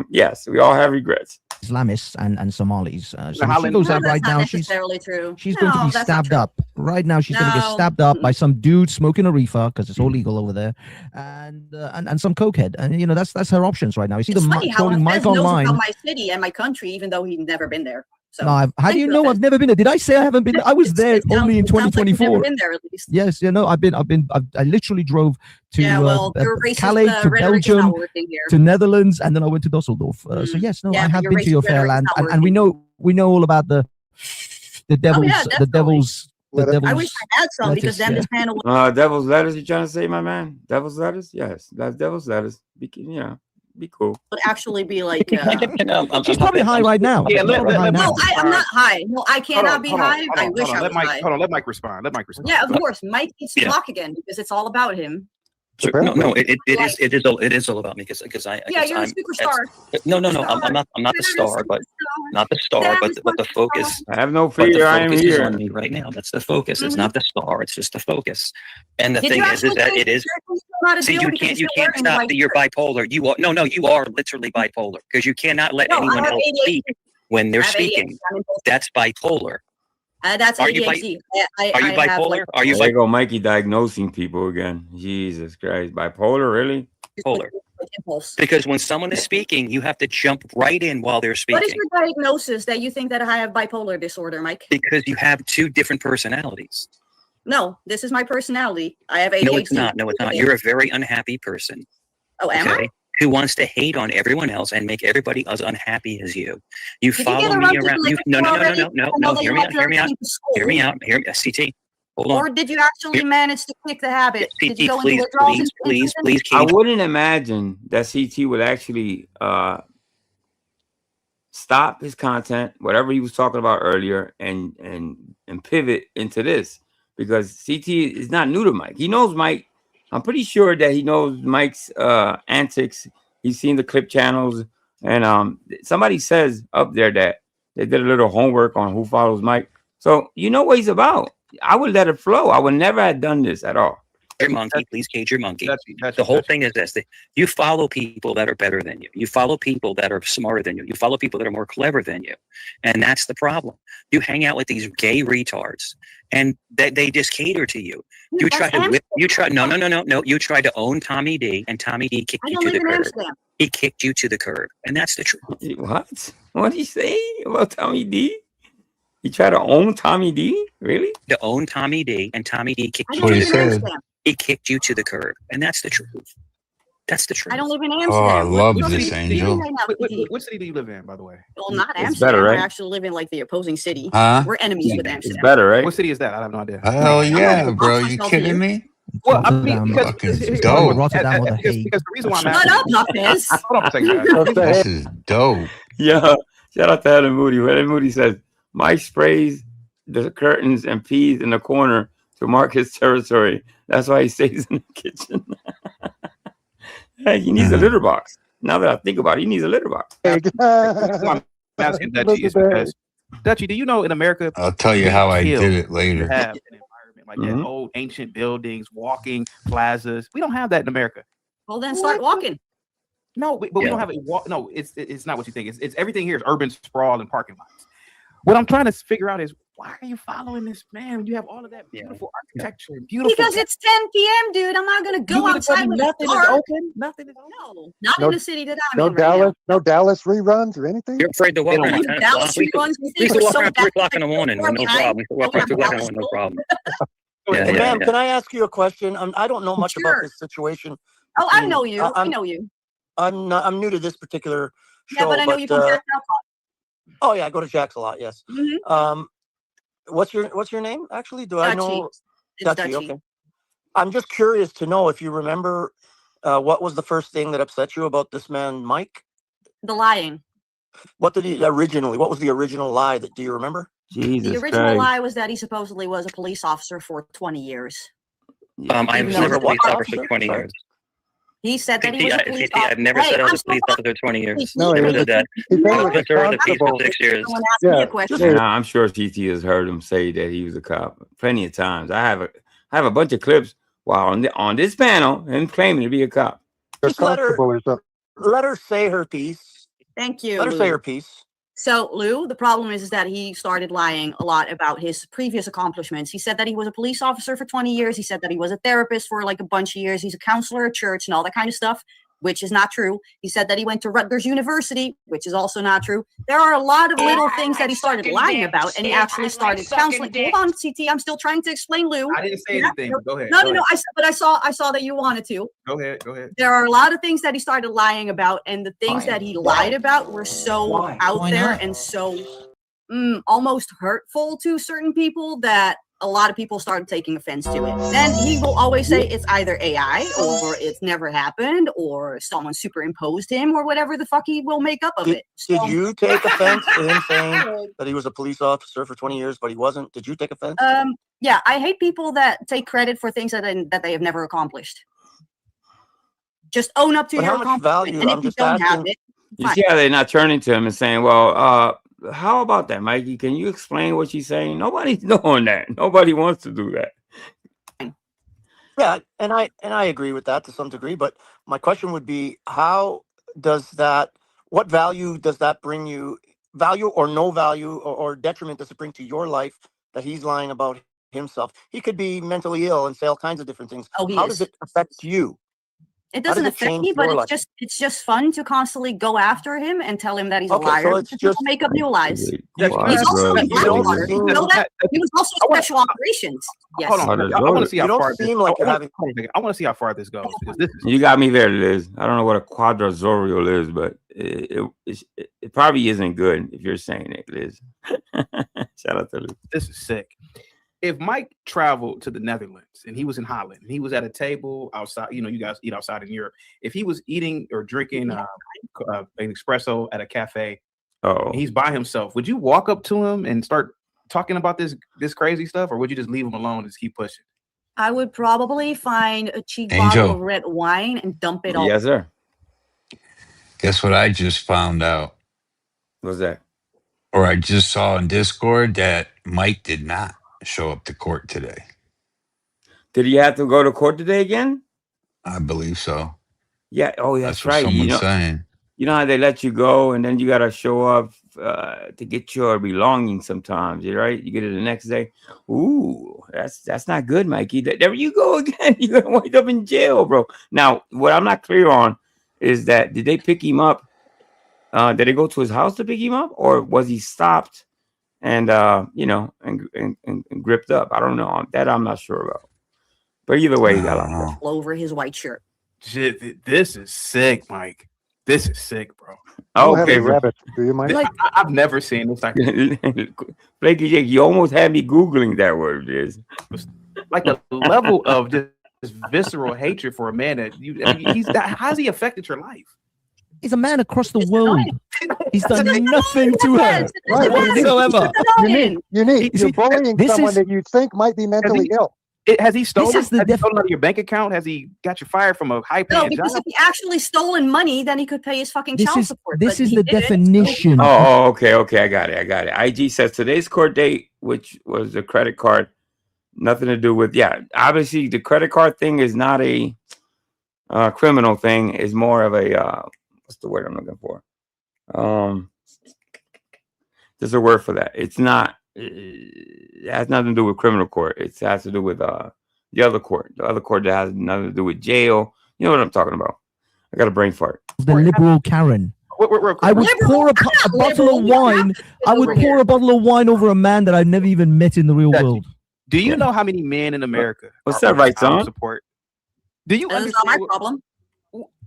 Yes, we all have regrets. Islamists and Somalis. So she goes out right now. She's going to be stabbed up. Right now, she's going to get stabbed up by some dude smoking a reefer because it's all legal over there, and some cokehead. And you know that's her options right now. You see trolling Mike online. About my city and my country, even though he's never been there. So no, how do you know I've never been there? Did I say I haven't been there? I was there only in 2024. Like been there at least. Yes, you know, I literally drove to Calais, to Belgium, to Netherlands, and then I went to Dusseldorf. So yes, no, I have been to your fair land, and we know all about the devil's the devil's. I wish I had some because then this panel. Devil's lettuce. You trying to say, my man? Devil's lettuce? Yes, that's devil's lettuce. Be cool. Would actually be like. She's probably high right now. Yeah, no, I'm not high. No, I cannot be high. I wish I was high. Hold on, let Mike respond. Yeah, of course, Mike needs to talk again because it's all about him. So, no, it is all about me because I. Yeah, you're a superstar. No, I'm not the star, but not the star, but the focus. I have no fear. I am here on me right now. That's the focus. It's not the star. It's just the focus. And the thing is that it is. See, you can't stop that you're bipolar. You are you are literally bipolar because you cannot let anyone else speak when they're speaking. That's bipolar. That's are you bipolar? Are you? There you go, Mikey diagnosing people again. Jesus Christ, bipolar, really? Bipolar. Because when someone is speaking, you have to jump right in while they're speaking. What is your diagnosis that you think that I have bipolar disorder, Mike? Because you have two different personalities. No, this is my personality. I have ADHD. No, it's not. No, it's not. You're a very unhappy person. Oh, am I? Who wants to hate on everyone else and make everybody as unhappy as you. You follow me around. No. Hear me out. CT, hold on. Or did you actually manage to kick the habit? CT, did you go please. I wouldn't imagine that CT would actually stop his content, whatever he was talking about earlier, and pivot into this, because CT is not new to Mike. He knows Mike. I'm pretty sure that he knows Mike's antics. He's seen the clip channels, and somebody says up there that they did a little homework on who follows Mike. So you know what he's about. I would let it flow. I would never have done this at all. Your monkey, please cage your monkey. The whole thing is this: you follow people that are better than you. You follow people that are smarter than you. You follow people that are more clever than you, and that's the problem. You hang out with these gay retards, and they just cater to you. You try to whip. You try. No. You tried to own Tommy D, and Tommy D kicked you to the curb. He kicked you to the curb, and that's the truth. What? What did he say about Tommy D? He tried to own Tommy D? Really? To own Tommy D, and Tommy D kicked you to the curb. He kicked you to the curb, and that's the truth. That's the truth. I don't live in Amsterdam. Oh, I love this, Angel. What city do you live in, by the way? Well, not Amsterdam. It's better, right? I actually live in like the opposing city. Huh? We're enemies with Amsterdam. It's better, right? What city is that? I have no idea. Hell yeah, bro. You kidding me? Well, I mean, because the reason why I'm Shut up, Muffins. Hold on a second. This is dope. Yeah. Shout out to Helen Moody. Helen Moody says, Mike sprays the curtains and pees in the corner to mark his territory. That's why he stays in the kitchen. Hey, he needs a litter box. Now that I think about it, he needs a litter box. I'm asking Dutchy is because Dutchy, do you know in America? I'll tell you how I did it later. Have an environment like that, old ancient buildings, walking plazas. We don't have that in America. Well, then start walking. No, but we don't have it. No, it's not what you think. It's everything here is urban sprawl and parking lots. What I'm trying to figure out is why are you following this man? You have all of that beautiful architecture, beautiful. Because it's 10 p.m., dude. I'm not gonna go outside with nothing a is car. open. Nothing is open. No, not in the city that I'm no in. Dallas, no Dallas reruns or anything. You're afraid to walk around 10 o'clock. We used to walk around 3 o'clock in the morning with no problem. We used to walk around 3 o'clock in the morning, no problem. Ma'am, can I ask you a question? I don't know much about this situation. Oh, I know you. I know you. I'm new to this particular show. Yeah, but I know you from Jack's Alcohol. Oh yeah, I go to Jack's a lot. Yes. Mm-hmm. What's your name? Actually, do Dutchy. I know? It's Dutchy. Dutchy. Okay. I'm just curious to know if you remember what was the first thing that upset you about this man, Mike? The lying. What did he originally? What was the original lie? Do you remember? Jesus The original Christ. lie was that he supposedly was a police officer for 20 years. I was never a police officer for 20 years. He said that he was a police CT, officer. I've never said I was a police officer 20 years. No, Never he said that. I was a servant of peace for 6 years. Yeah, I'm sure CT has heard him say that he was a cop plenty of times. I have a bunch of clips while on this panel him claiming to be a cop. Just let her say her piece. Thank you. Let her Lou. say her piece. So, Lou, the problem is that he started lying a lot about his previous accomplishments. He said that he was a police officer for 20 years. He said that he was a therapist for like a bunch of years. He's a counselor at church and all that kind of stuff, which is not true. He said that he went to Rutgers University, which is also not true. There are a lot of little things that he started lying about, and he actually started counseling. Hold on, CT. I'm still trying to explain, Lou. I didn't say anything. Go ahead. No. I saw that you wanted to. Go ahead. There are a lot of things that he started lying about, and the things that he lied about were so out there and so almost hurtful to certain people that a lot of people started taking offense to it. Then he will always say it's either AI or it's never happened or someone superimposed him or whatever the fuck he will make up of it. Did you take offense to him saying that he was a police officer for 20 years, but he wasn't? Did you take offense? Yeah, I hate people that take credit for things that they have never accomplished. Just own up to But your how much accomplishment. value? And I'm if you just don't have asking. it, You fine. see how they're not turning to him and saying, well, how about that, Mikey? Can you explain what she's saying? Nobody's doing that. Nobody wants to do that. Yeah, and I agree with that to some degree. But my question would be, how does that? What value does that bring you? Value or no value or detriment does it bring to your life that he's lying about himself? He could be mentally ill and say all kinds of different things. Oh, he how is. does it affect you? It How does doesn't it affect change me, but your life? it's just fun to constantly go after him and tell him that he's a Okay, liar. so it's because people just- make up new lies. That's He's also a You don't Blackwater. seem- You know that? He was also special operations. Yes. Hold on. I want to see how You don't far this. seem like you're I having. want to see how far this goes. Because this is You got me there, Liz. I don't know what a quadrazorial is, but it probably isn't good if you're saying it, Liz. Shout out to Liz. this is sick. If Mike traveled to the Netherlands and he was in Holland and he was at a table outside, you guys eat outside in Europe. If he was eating or drinking an espresso at a cafe, and he's by himself, would you walk up to him and start talking about this crazy stuff, or would you just leave him alone and just keep pushing? I would probably find a cheap Angel. bottle of red wine and dump it all. Yes, sir. Guess what I just found out? What's that? Or I just saw in Discord that Mike did not show up to court today. Did he have to go to court today again? I believe so. Yeah. Oh, That's that's what right. someone's saying. You know how they let you go and then you got to show up to get your belongings sometimes, right? You get it the next day. Ooh, that's not good, Mikey. There you go again. You're going to wind up in jail, bro. Now, what I'm not clear on is that did they pick him up? Did they go to his house to pick him up, or was he stopped and and gripped up? I don't know. That I'm not sure about. But either way, he got locked up. Over his white shirt. Shit, this is sick, Mike. This is sick, bro. Okay, bro. rabbit. Do you mind? I've never seen this. Flaky Jake, you almost had me Googling that word, Liz. Like the level of just visceral hatred for a man that how's he affected your life? He's a man across the world. He's done nothing to her Right. whatsoever. Unique. You're bullying this someone is- that you think might be mentally ill. Has he stolen? This is the Has he stolen out of your bank account? Has he got you fired from a high-paying No, because job? if he actually stolen money, then he could pay his fucking child support. This but is he the didn't. definition. Oh, okay, I got it. IG says today's court date, which was the credit card, nothing to do with. Yeah, obviously the credit card thing is not a criminal thing. Is more of a what's the word I'm looking for? There's a word for that. It's not. It has nothing to do with criminal court. It has to do with the other court. The other court that has nothing to do with jail. You know what I'm talking about. I got a brain fart. The liberal Karen. I would pour a bottle of wine. I would pour a bottle of wine over a man that I've never even met in the real world. Do you know how many men in America? What's that, right, son? Support. Do you That's not my problem.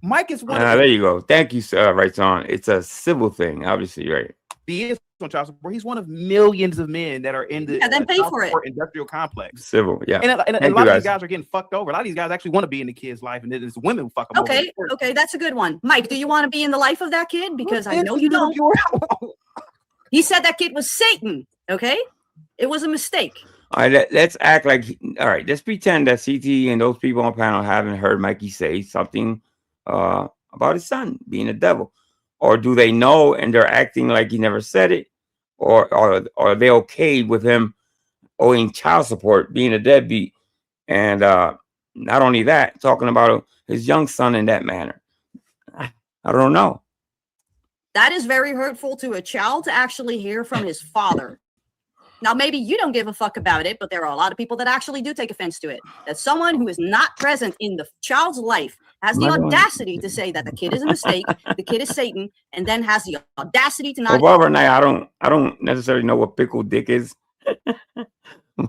Mike is one. There you go. Thank you, sir. Right on. It's a civil thing, obviously, right? He is on child support. He's one of millions of men that are in the then pay for it. industrial complex. Civil, yeah. And a lot of these guys are getting fucked over. A lot of these guys actually want to be in the kid's life, and it's women who fuck them over. Okay, that's a good one. Mike, do you want to be in the life of that kid? Because I know you don't. He said that kid was Satan. Okay, it was a mistake. All right, let's act like. All right, let's pretend that CT and those people on panel haven't heard Mikey say something about his son being a devil. Or do they know and they're acting like he never said it? Or are they okay with him owing child support, being a deadbeat? And not only that, talking about his young son in that manner. I don't know. That is very hurtful to a child to actually hear from his father. Now, maybe you don't give a fuck about it, but there are a lot of people that actually do take offense to it. That someone who is not present in the child's life has the audacity to say that the kid is a mistake, the kid is Satan, and then has the audacity to not. Well, Barbara and I don't necessarily know what pickle dick is.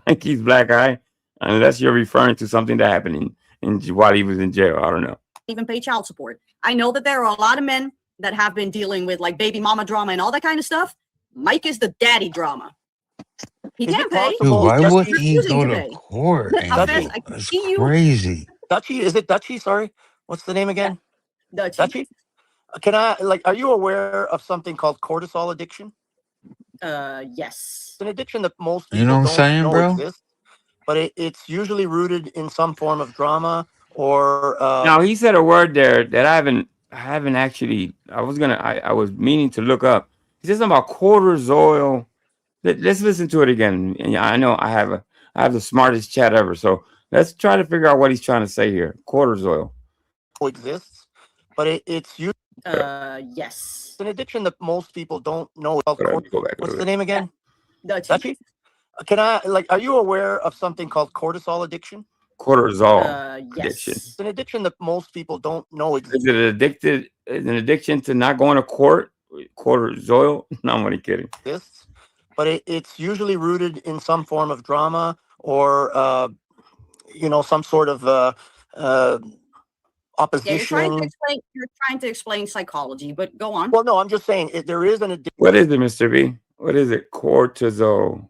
Mikey's black eye, unless you're referring to something that happened while he was in jail. I don't know. Even pay child support. I know that there are a lot of men that have been dealing with like baby mama drama and all that kind of stuff. Mike is the daddy drama. He can't pay. Dude, why would He's he refusing go to to pay. court? That's Crazy. Dutchie, is it Dutchie? Sorry, what's the name again? Dutchie. Can I are you aware of something called cortisol addiction? Yes. It's an addiction that most people You know what I'm don't saying, know bro? exists, but it's usually rooted in some form of drama or. Now he said a word there that I haven't actually. I was meaning to look up. He said something about cortisol. Let's listen to it again. And I know I have the smartest chat ever. So let's try to figure out what he's trying to say here. Cortisol exists, but it's usually. Yes. It's an addiction that most people don't know. What's the name again? Dutchie. Can I are you aware of something called cortisol addiction? Cortisol addiction. It's an addiction that most people don't know exists. Is it an addiction to not going to court? Cortisol? No, I'm only kidding. But it's usually rooted in some form of drama or some sort of opposition. Yeah, you're trying to explain psychology, but go on. Well, no, I'm just saying there is an addiction. What is it, Mr. B? What is it? Cortisol.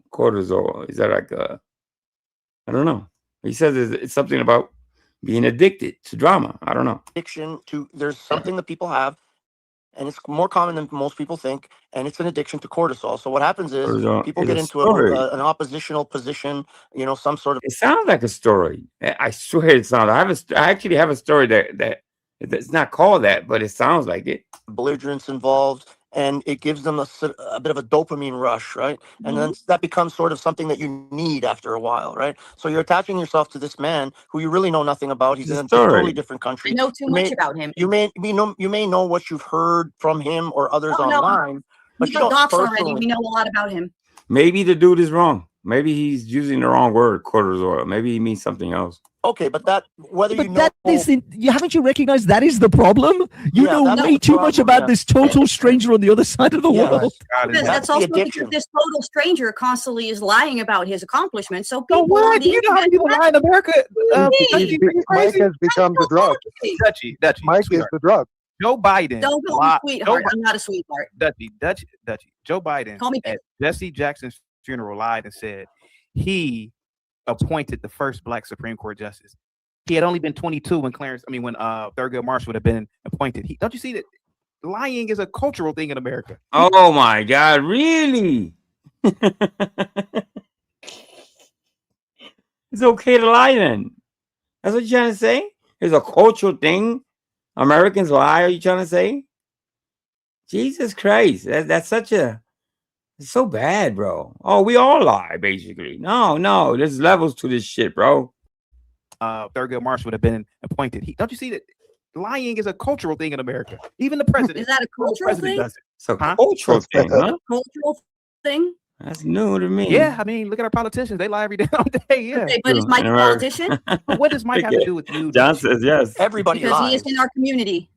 Is that like I don't know. He says it's something about being addicted to drama. I don't know. Addiction to there's something that people have, and it's more common than most people think, and it's an addiction to cortisol. So what happens is people get into an oppositional position, some sort of. It sounds like a story. I swear it sounds. I actually have a story that it's not called that, but it sounds like it. Belligerence involved, and it gives them a bit of a dopamine rush, right? And then that becomes sort of something that you need after a while, right? So you're attaching yourself to this man who you really know nothing about. He's in a totally different country. I know too much about him. You may know what you've heard from him or others online, but you don't already. We know a lot about him. Maybe the dude is wrong. Maybe he's using the wrong word, cortisol. Maybe he means something else. Okay, but haven't you recognized that is the problem? You know way too much about this total stranger on the other side of the world. That's also because this total stranger constantly is lying about his accomplishments. So people what? You know how many people lie in America? Mike has become the drug. Dutchie, Mike is the drug. Joe Biden. Don't call me sweetheart. I'm not a sweetheart. Dutchie. Joe Biden at Jesse Jackson's funeral lied and said he appointed the first Black Supreme Court justice. He had only been 22 when Thurgood Marshall would have been appointed. Don't you see that lying is a cultural thing in America? Oh my God, really? It's okay to lie then. That's what you're trying to say? It's a cultural thing. Americans lie, are you trying to say? Jesus Christ. That's such a... It's so bad, bro. Oh, we all lie, basically. No. There's levels to this shit, bro. Thurgood Marshall would have been appointed. Don't you see that lying is a cultural thing in America? Even the president. Is that a cultural thing? Does it. It's a cultural thing, huh? Cultural thing? That's new to me. Yeah, I mean, look at our politicians. They lie every damn day. Yeah. Okay, but is Mike a politician? What does Mike have to do with you? John says yes. Everybody Because lies. he is in our community.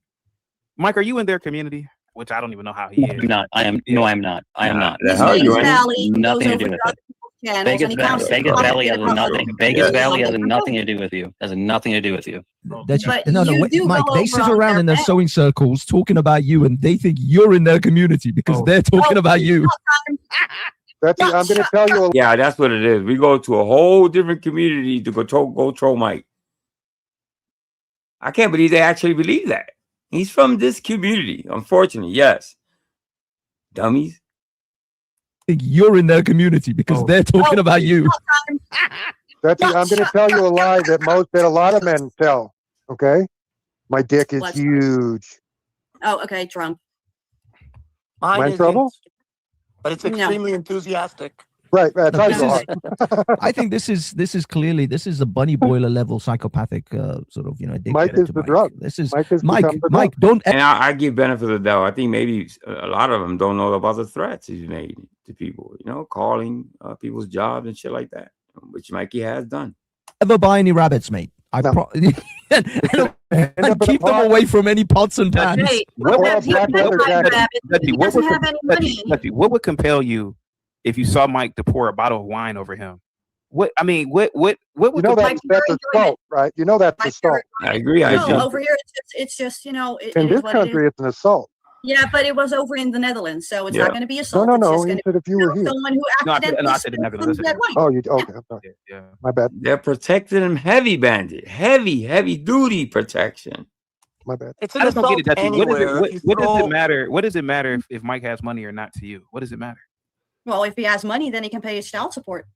Mike, are you in their community? Which I don't even know how he is. I'm not. I am. No, I'm not. I am not. The hell are you in? Valley Nothing to goes do over with it. channels Vegas, and he comes Vegas to Valley has across nothing. the- Vegas Valley has nothing to do with you. Has nothing to do with you. That's But no, you wait, do Mike. go They over sit on around their in their back. sewing circles talking about you, and they think you're in their community because they're talking about you. That's I'm going to tell you. Yeah, that's what it is. We go to a whole different community to go troll Mike. I can't believe they actually believe that. He's from this community. Unfortunately, yes. Dummies. Think you're in their community because they're talking about you. That's I'm going to tell you a lie that a lot of men tell. Okay, my dick is What's- huge. Oh, okay, Trump. Am I Mine in is trouble? but it's No. extremely enthusiastic. Right. No, Try this so is- hard. I think this is clearly a bunny boiler level psychopathic sort of addiction Mike is to the Mike. drug. This is Mike has Mike. become the Mike, drug. don't And I give benefit of the doubt. I think maybe a lot of them don't know about the threats he's made to people, calling people's jobs and shit like that, which Mikey has done. ever buy any rabbits, mate. I No. and keep them away from any pots and pans. Hey, What that about he black leather doesn't have jacket? rabbits, Dutchy, he what doesn't would have any money. Dutchy, what would compel you if you saw Mike to pour a bottle of wine over him? What would You know compel- that's assault, right? You know that's assault. I agree. I No, agree. over here it's just it In is this what it country, is. it's an assault. Yeah, but it was over in the Netherlands, so it's Yeah. not going to be No, assault. no, It's no. just He going to said if you were here. someone who No, I said accidentally the Netherlands. spilled that wine. Oh, okay. I'm sorry. Yeah. My bad. They're protecting him heavy, bandit. Heavy duty protection. My bad. It's I an just don't get assault it, Dutchy. anywhere. What You does throw- it matter? What does it matter if Mike has money or not to you? What does it matter? Well, if he has money, then he can pay his child support.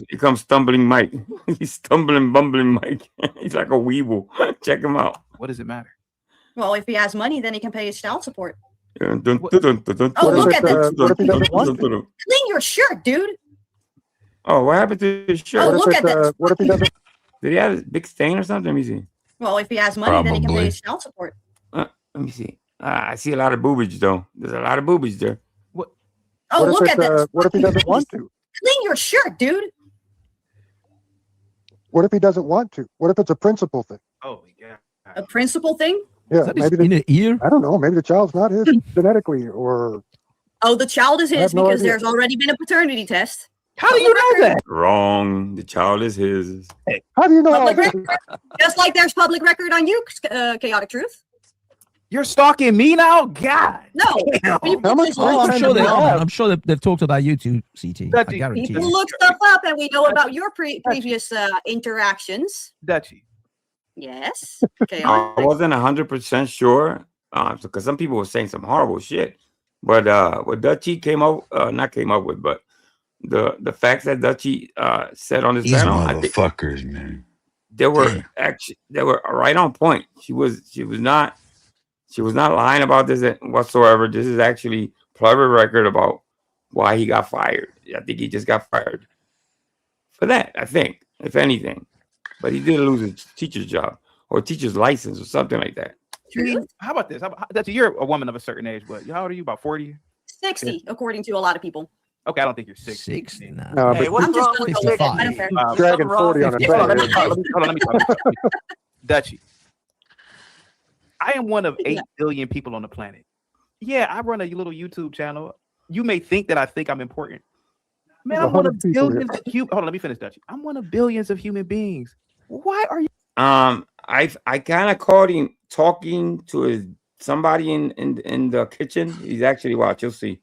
Here comes stumbling Mike. He's stumbling, bumbling Mike. He's like a weevil. Check him out. What does it matter? Well, if he has money, then he can pay his child support. Oh, Oh, look at this. What if he doesn't want to? Clean your shirt, dude. Oh, what happened to his shirt? Oh, look at this. What if he doesn't? Did he have a big stain or something? Let me see. Well, if he has money, then he can Probably. pay his child support. Let me see. I see a lot of boobage though. There's a lot of boobage there. Oh, What if look at this. What if he doesn't want to? Clean your shirt, dude. What if he doesn't want to? What if it's a principle thing? Oh yeah. A principal thing? Yeah, Is that his maybe inner ear? I don't know. Maybe the child's not his genetically, or Oh, the child is I his have no because idea. there's already been a paternity test. How do you know that? Wrong. The child is his. how do you know? Public record, just like there's public record on you, Chaotic Truth. You're stalking me now? God. No. When you How put much this time Oh, on- I'm sure they are. Man. I'm sure they've talked about you too, CT. I Dutchy, guarantee People you. look stuff up and we know about your previous interactions. Dutchy. Yes. I Chaotic. wasn't 100% sure because some people were saying some horrible shit. But what Dutchy not came up with, but the facts that Dutchy said on this These panel, I think motherfuckers, man. they were right on point. She was not lying about this whatsoever. This is actually private record about why he got fired. I think he just got fired for that, I think, if anything. But he did lose his teacher's job or teacher's license or something like that. Truth? How about this? Dutchy, you're a woman of a certain age, but how old are you? About 40? 60, according to a lot of people. Okay, I don't think you're 60. 60? Nah. No, Hey, but what's I'm just wrong going with to go with it. 55. I don't care. dragging 40 on a Yeah, track. Let me talk. Dutchy. I am one of 8 billion people on the planet. Yeah, I run a little YouTube channel. You may think that I think I'm important. Man, I'm one of 100 people billions of human. Hold on, let me finish, Dutchy. I'm one of billions of human beings. Why are you? I kind of caught him talking to somebody in the kitchen. He's actually watch. You'll see.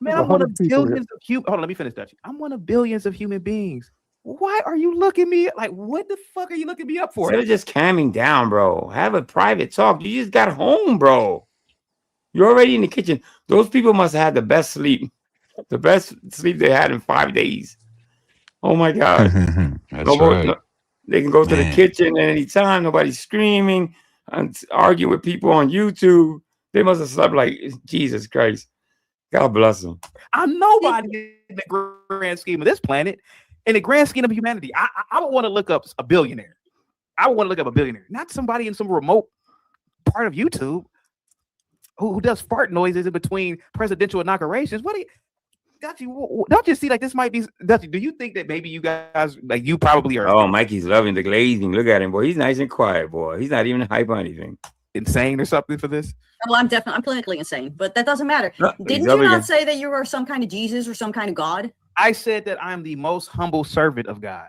Man, I'm one of 100 people billions of human. Hold on, let me finish, Dutchy. I'm one of billions of human beings. Why are you looking me like? What the fuck are you looking me up for? Instead of just calming down, bro. Have a private talk. You just got home, bro. You're already in the kitchen. Those people must have had the best sleep they had in 5 days. Oh my God. That's right. No, they can go to the Man. kitchen at any time. Nobody's screaming and arguing with people on YouTube. They must have slept like Jesus Christ. God bless them. I'm nobody in the grand scheme of this planet. In the grand scheme of humanity, I would want to look up a billionaire. I would want to look up a billionaire, not somebody in some remote part of YouTube who does fart noises in between presidential inaugurations. What do you, Dutchy, don't you see like this might be, Dutchy, do you think that maybe you guys, like you probably are. Oh, Mikey's loving the glazing. Look at him, boy. He's nice and quiet, boy. He's not even hype on anything. Insane or something for this? Well, I'm clinically insane, but that doesn't matter. No, Didn't you not say that you were some kind of Jesus or some kind of God? I said that I'm the most humble servant of God.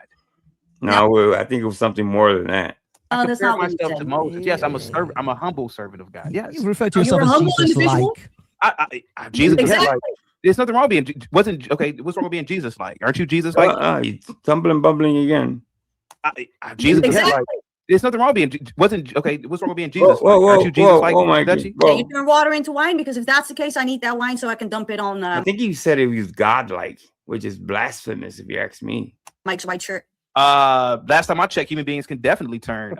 No, I think it was something more than that. Oh, that's not what you myself said. to Moses. Yes, I'm a servant. I'm a humble servant of God. Yes. You refer to yourself as Jesus-like. Jesus. Exactly. There's nothing wrong with being. What's wrong with being Jesus-like? Aren't you Jesus-like? He's tumbling, bumbling again. Jesus. Exactly. There's nothing wrong with being. What's wrong with being Jesus-like? Aren't you Jesus-like? Oh my Dutchy? Yeah, you turn water into wine because if that's the case, I need that wine so I can dump it on. I think you said it was godlike, which is blasphemous if you ask me. Mike's white shirt. Last time I checked, human beings can definitely turn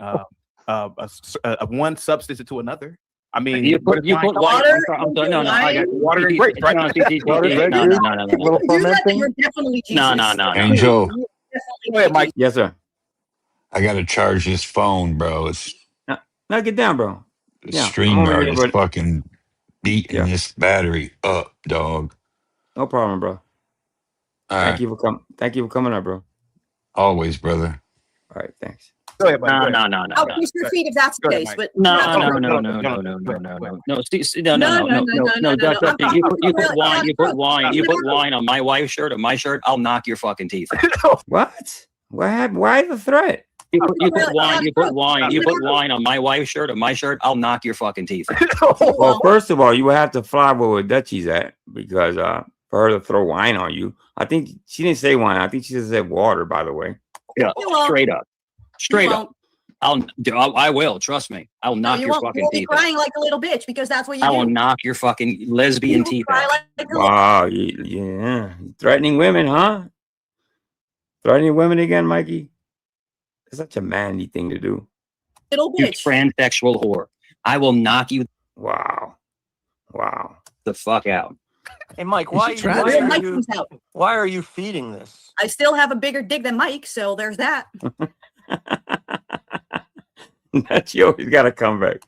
one substance into another. I mean, you put water. No, I got water and grapes, right? No. You said that you're definitely Jesus. No. Angel. Go ahead, Mike. Yes, sir. I gotta charge this phone, bro. It's no, get down, bro. the Yeah, StreamYard is fucking beating this battery up, dog. No problem, bro. Thank you for coming up, bro. Always, brother. All right, thanks. Go ahead, Mike. No. I'll kiss your feet if that's the case, but No. You put wine on my wife's shirt or my shirt. I'll knock your fucking teeth. What? What happened? Why the threat? You put wine on my wife's shirt or my shirt. I'll knock your fucking teeth. Well, first of all, you would have to fly where Dutchy's at because for her to throw wine on you, I think she didn't say wine. I think she just said water. By the way. Yeah, straight up. I will. Trust me. I'll knock your fucking teeth. You'll be crying like a little bitch because that's what you do. I will knock your fucking lesbian teeth out. Wow, yeah. Threatening women, huh? Threatening women again, Mikey? It's such a manly thing to do. Little You bitch. transsexual whore. I will knock you Wow. the fuck out. Hey, Mike, why are you feeding this? I still have a bigger dick than Mike, so there's that. She always got to come back.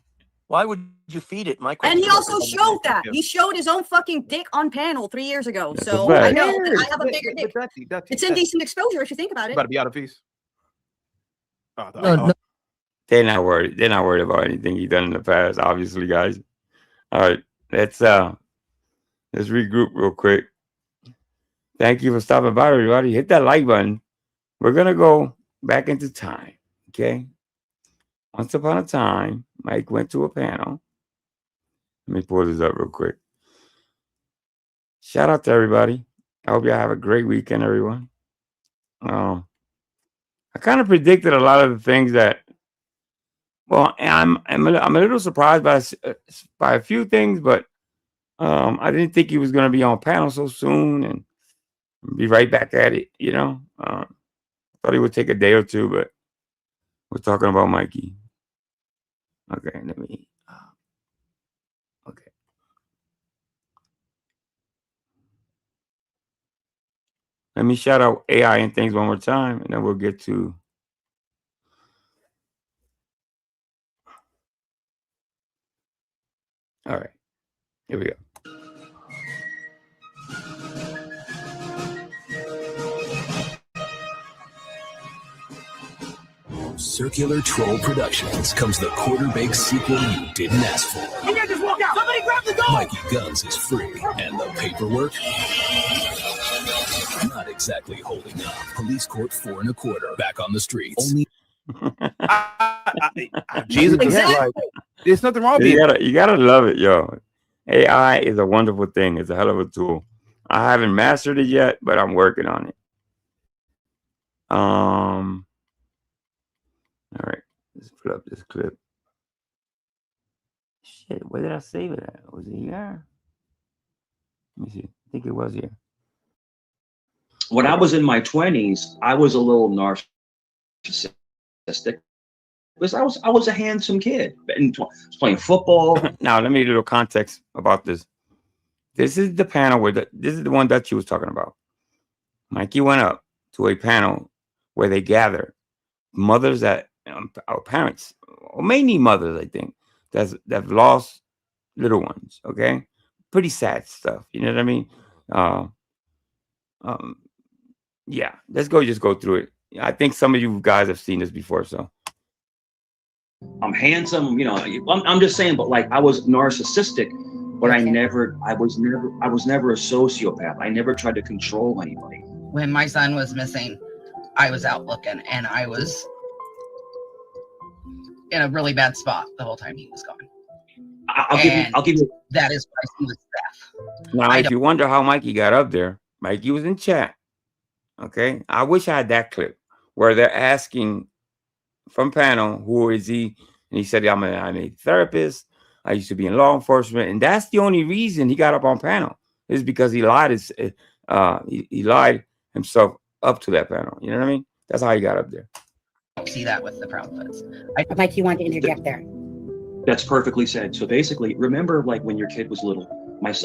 Why would you feed it, Mike? And he also showed that. He showed his own fucking dick on panel 3 years ago. So I know that I have a bigger dick. It's indecent exposure if you think about it. About to be out of peace. No. They're not worried. They're not worried about anything he's done in the past, obviously, guys. All right. Let's regroup real quick. Thank you for stopping by, everybody. Hit that like button. We're going to go back into time. Okay. Once upon a time, Mike went to a panel. Let me pull this up real quick. Shout out to everybody. I hope y'all have a great weekend, everyone. I kind of predicted a lot of the things that, well, I'm a little surprised by a few things, but I didn't think he was going to be on panel so soon and be right back at it, you know. Thought he would take a day or two, but we're talking about Mikey. Okay, okay. Let me shout out AI and things one more time, and then we'll get to all right. Here we go. Circular Troll Productions comes the quarter-baked sequel you didn't ask for. You can't just walk out. Somebody grab the goal. Mikey Guns is free, and the paperwork not exactly holding up. Police court 4 1/4 back on the streets. Only Jesus, exactly. There's nothing wrong with it. You gotta love it, yo. AI is a wonderful thing. It's a hell of a tool. I haven't mastered it yet, but I'm working on it. All right, let's put up this clip. Shit, where did I save it at? Was it here? Let me see. I think it was here. when I was in my 20s, I was a little narcissistic because I was a handsome kid and playing football. Now let me give you a little context about this. This is the panel where this is the one that she was talking about. Mikey went up to a panel where they gather mothers that our parents, or mainly mothers, I think, that've lost little ones. Okay, pretty sad stuff. You know what I mean? Yeah, let's just go through it. I think some of you guys have seen this before, so. I'm handsome, you know. I'm just saying, but like I was narcissistic, but I was never a sociopath. I never tried to control anybody. When my son was missing, I was out looking, and I was in a really bad spot the whole time he was gone. I'll give you. That is why he was deaf. Now, if you wonder how Mikey got up there, Mikey was in chat. Okay, I wish I had that clip where they're asking from panel, who is he? And he said, I'm a therapist. I used to be in law enforcement, and that's the only reason he got up on panel is because he lied. He lied himself up to that panel. You know what I mean? That's how he got up there. I see that with the Proudfoots. Mike, you want to interject there? That's perfectly said. So basically, remember like when your kid was little.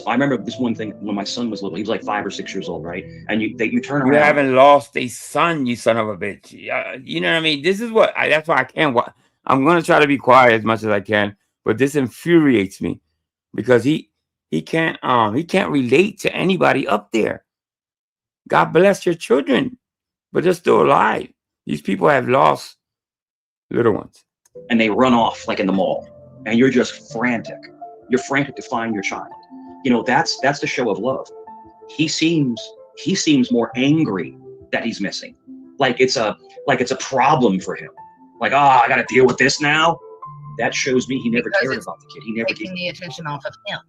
I remember this one thing when my son was little. He was like 5 or 6 years old, right? And you turn around. You haven't lost a son, you son of a bitch. You know what I mean? This is what that's why I can't. I'm gonna try to be quiet as much as I can, but this infuriates me because he can't relate to anybody up there. God bless your children, but they're still alive. These people have lost little ones, and they run off like in the mall, and you're just frantic. You're frantic to find your child. You know, that's the show of love. He seems more angry that he's missing. Like it's a problem for him. Like, I got to deal with this now. That shows me he never cared about the kid. He never taking the attention off of him.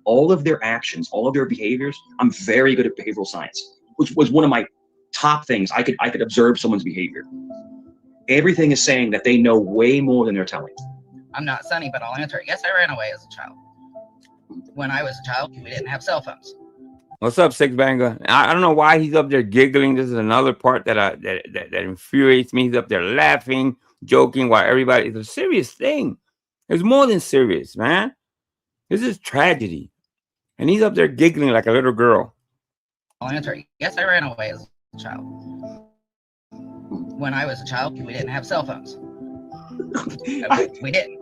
All of their actions, all of their behaviors. I'm very good at behavioral science, which was one of my top things. I could observe someone's behavior. Everything is saying that they know way more than they're telling. I'm not Sonny, but I'll answer it. Yes, I ran away as a child. When I was a child, we didn't have cell phones. What's up, Six Banger? I don't know why he's up there giggling. This is another part that infuriates me. He's up there laughing, joking, while everybody. It's a serious thing. It's more than serious, man. This is tragedy, and he's up there giggling like a little girl. I'll answer it. Yes, I ran away as a child. When I was a child, we didn't have cell phones. We didn't.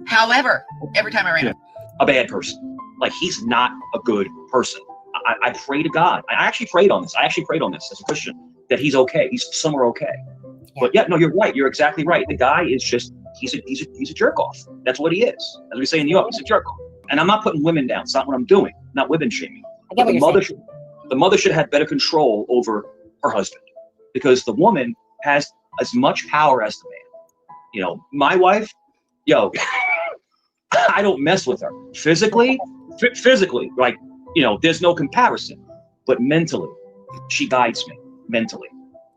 However, every time I ran away, a bad person. Like he's not a good person. I pray to God. I actually prayed on this. I actually prayed on this as a Christian that he's okay. He's somewhere okay. Yeah. But yeah, no, you're right. You're exactly right. The guy is just he's a jerk off. that's what he is. As we say in New York, he's a jerk off. And I'm not putting women down. It's not what I'm doing. Not women shaming. The mother should have better control over her husband because the woman has as much power as the man. You know, my wife, I don't mess with her physically, like, you know, there's no comparison, but mentally, she guides me mentally,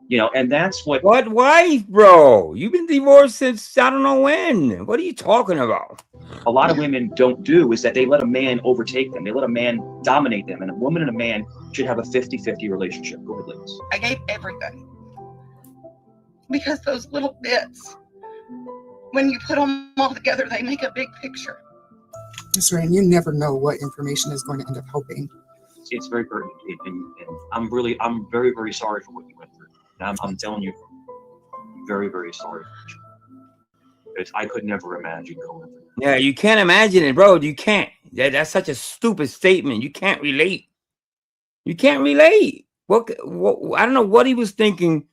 you know, and that's what wife, bro? You've been divorced since I don't know when. What are you talking about? A lot of women don't do is that they let a man overtake them. They let a man dominate them. And a woman and a man should have a 50-50 relationship. Go ahead, ladies. I gave everything because those little bits, when you put them all together, they make a big picture. That's right, and you never know what information is going to end up helping. It's very pertinent, and I'm very, very sorry for what you went through. And I'm telling you, I'm very, very sorry. I could never imagine going through that. Yeah, you can't imagine it, bro. You can't. That's such a stupid statement. You can't relate. You can't relate. What I don't know what he was thinking.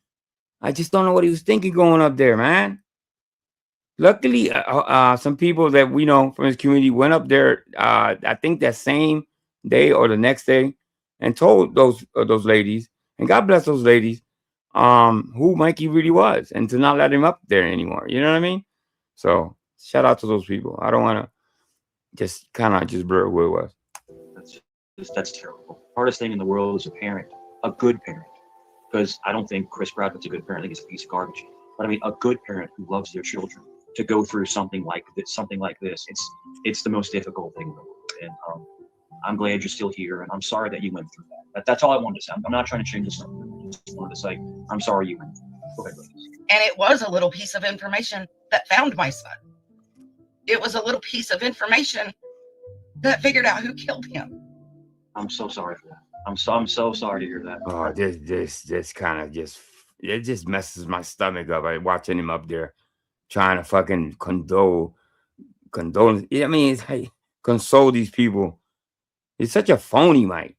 I just don't know what he was thinking going up there, man. Luckily, some people that we know from his community went up there, I think that same day or the next day, and told those ladies, and God bless those ladies, who Mikey really was, and to not let him up there anymore. You know what I mean? So shout out to those people. I don't want to just kind of just blur who it was. That's terrible. Hardest thing in the world is a parent, a good parent, because I don't think Chris Bradford's a good parent. I think he's a piece of garbage. But I mean, a good parent who loves their children. To go through something like this, it's the most difficult thing in the world. And I'm glad you're still here, and I'm sorry that you went through that. That's all I wanted to say. I'm not trying to change the subject. I just wanted to say, I'm sorry you went. Go ahead, ladies. And it was a little piece of information that found my son. It was a little piece of information that figured out who killed him. I'm so sorry for that. I'm so sorry to hear that. Oh, this kind of it just messes my stomach up. Watching him up there trying to fucking condole. I mean, it's like console these people. He's such a phony, Mike.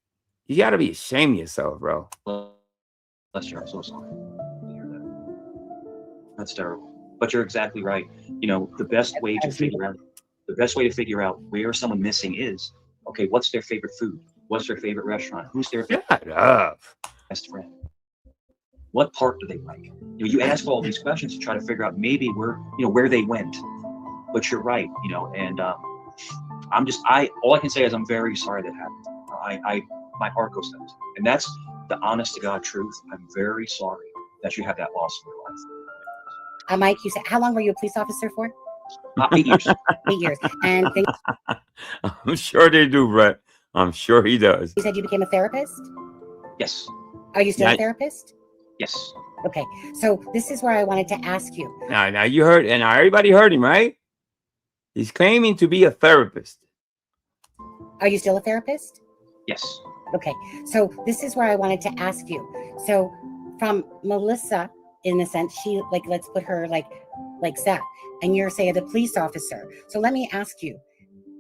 You got to be ashamed of yourself, bro. Bless you. I'm so sorry to hear that. That's terrible. But you're exactly right. You know, the best way to figure out where someone missing is, okay, what's their favorite food? What's their favorite restaurant? Who's their best friend? What part do they like? You know, you ask all these questions to try to figure out maybe where they went. But you're right, you know, and all I can say is I'm very sorry that happened. My heart goes out, and that's the honest to God truth. I'm very sorry that you had that loss in your life. Mike, you said, how long were you a police officer for? 8 years. 8 years. And I'm sure they do, Brett. I'm sure he does. you said you became a therapist? Yes. Are you still a therapist? Yes. Okay. So this is where I wanted to ask you. Now you heard, and everybody heard him, right? He's claiming to be a therapist. Are you still a therapist? Yes. Okay. So this is where I wanted to ask you. So from Melissa, in a sense, she let's put her like Seth, and you're say the police officer. So let me ask you,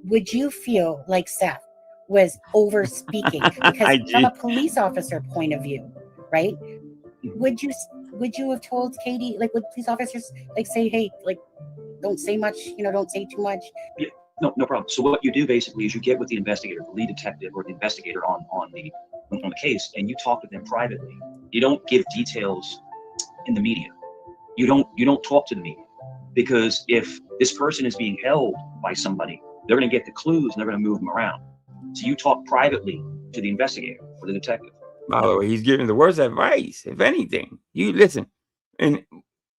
would you feel like Seth was over speaking? Because from a police officer point of view, right? Would you have told Katie, would police officers say, hey, don't say much, don't say too much? Yeah, no problem. So what you do basically is you get with the investigator, the lead detective or the investigator on the case, and you talk to them privately. You don't give details in the media. You don't talk to the media, because if this person is being held by somebody, they're going to get the clues and they're going to move them around. So you talk privately to the investigator or the detective. By the way, he's giving the worst advice, if anything. You listen, and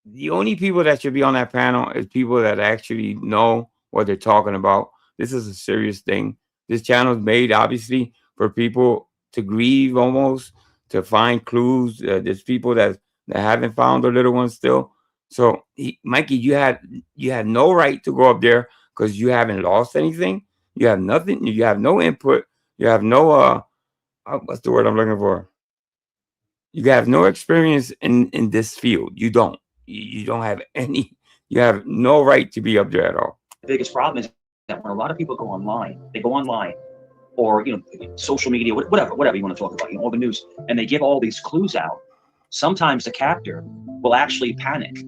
the only people that should be on that panel is people that actually know what they're talking about. This is a serious thing. This channel is made, obviously, for people to grieve, almost, to find clues. There's people that haven't found their little ones still. So, Mikey, you had no right to go up there because you haven't lost anything. You have nothing. You have no input. You have no what's the word I'm looking for? You have no experience in this field. You don't. You don't have any. You have no right to be up there at all. The biggest problem is that when a lot of people go online, or social media, whatever you want to talk about, all the news, and they give all these clues out. Sometimes the captor will actually panic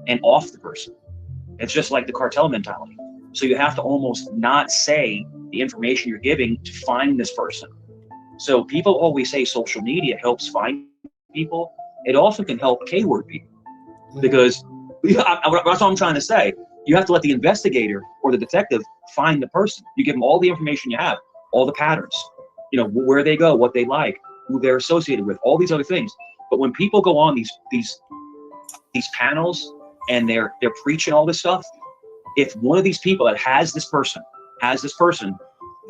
and off the person. It's just like the cartel mentality. So you have to almost not say the information you're giving to find this person. So people always say social media helps find people. It also can help K-word people, because that's what I'm trying to say. You have to let the investigator or the detective find the person. You give them all the information you have, all the patterns, where they go, what they like, who they're associated with, all these other things. But when people go on these panels and they're preaching all this stuff, if one of these people that has this person,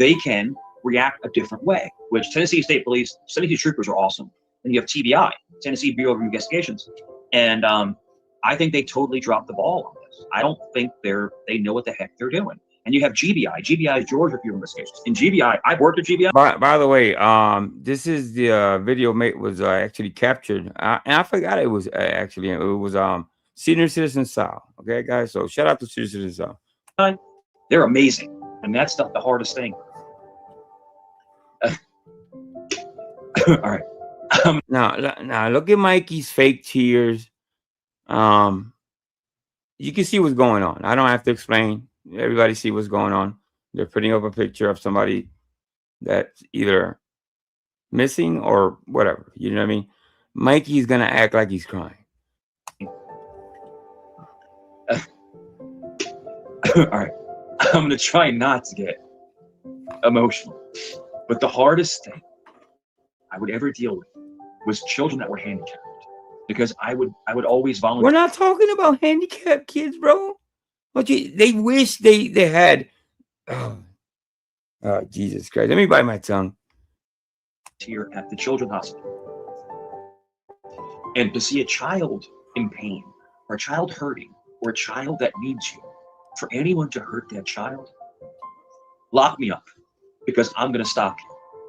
they can react a different way. Which Tennessee State Police, Tennessee troopers are awesome. And you have TBI, Tennessee Bureau of Investigations, and I think they totally dropped the ball on this. I don't think they know what the heck they're doing. And you have GBI. GBI is Georgia Bureau of Investigations. In GBI, I've worked at GBI. By the way, this is the video was actually captured, and I forgot it was Senior Citizen South. Okay, guys. So shout out to Senior Citizen South. They're amazing, and that's the hardest thing. All right. Now look at Mikey's fake tears. You can see what's going on. I don't have to explain. Everybody see what's going on. They're putting up a picture of somebody that's either missing or whatever. You know what I mean? Mikey's gonna act like he's crying. All right. I'm gonna try not to get emotional, but the hardest thing I would ever deal with was children that were handicapped, because I would always volunteer. We're not talking about handicapped kids, bro. But they wish they had. Oh, Jesus Christ! Let me bite my tongue. here at the Children's Hospital. And to see a child in pain, or a child hurting, or a child that needs you, for anyone to hurt that child, lock me up, because I'm gonna stop you.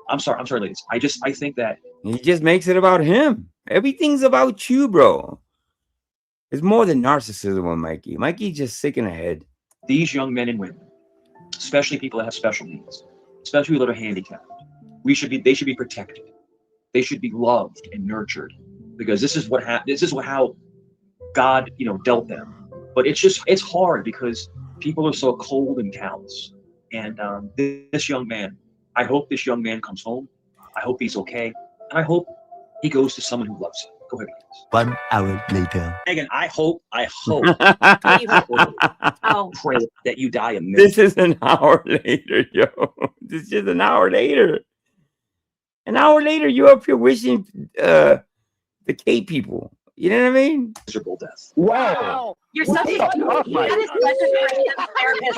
I'm sorry, ladies. I think that he just makes it about him. Everything's about you, bro. It's more than narcissism with Mikey. Mikey's just sick in the head. These young men and women, especially people that have special needs, especially people that are handicapped, they should be protected. They should be loved and nurtured, because this is how God, dealt them. But it's hard because people are so cold and callous. And this young man, I hope this young man comes home. I hope he's okay. And I hope he goes to someone who loves him. Go ahead, please. 1 hour later. Megan, I hope pray that you die a minute. This is an hour later, yo. This is just an hour later. An hour later, you're up here wishing the K people. You know what I mean? Miserable death. Wow. You're such a therapist. What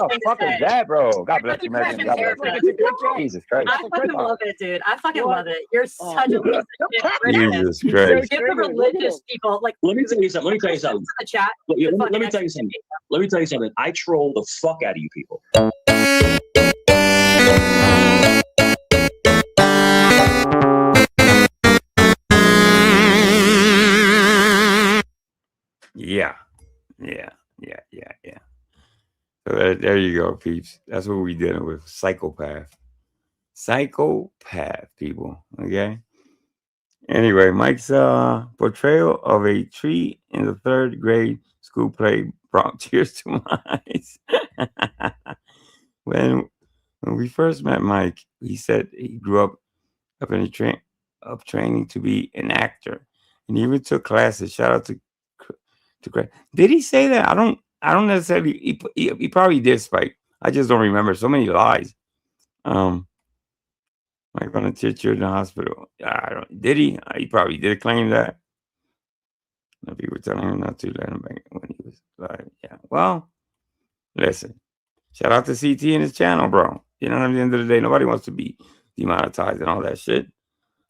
the fuck is that, bro? God bless you, man. God bless you. Jesus Christ. I fucking love it, dude. I fucking love it. You're such a piece of shit. Jesus Christ. Give the religious people Let me tell you something. The chat. Let me tell you something. Let me tell you something. I troll the fuck out of you people. Yeah. So there you go, peeps. That's what we're dealing with. Psychopath, people. Okay. Anyway, Mike's portrayal of a tree in the 3rd grade school play brought tears to my eyes. When we first met Mike, he said he grew up in training to be an actor, and he even took classes. Shout out to Greg. Did he say that? I don't necessarily. He probably did, Spike. I just don't remember. So many lies. Mike on a teacher in the hospital. Did he? He probably did claim that. People were telling him not to let him back when he was live. Yeah. Well, listen. Shout out to CT and his channel, bro. You know, at the end of the day, nobody wants to be demonetized and all that shit.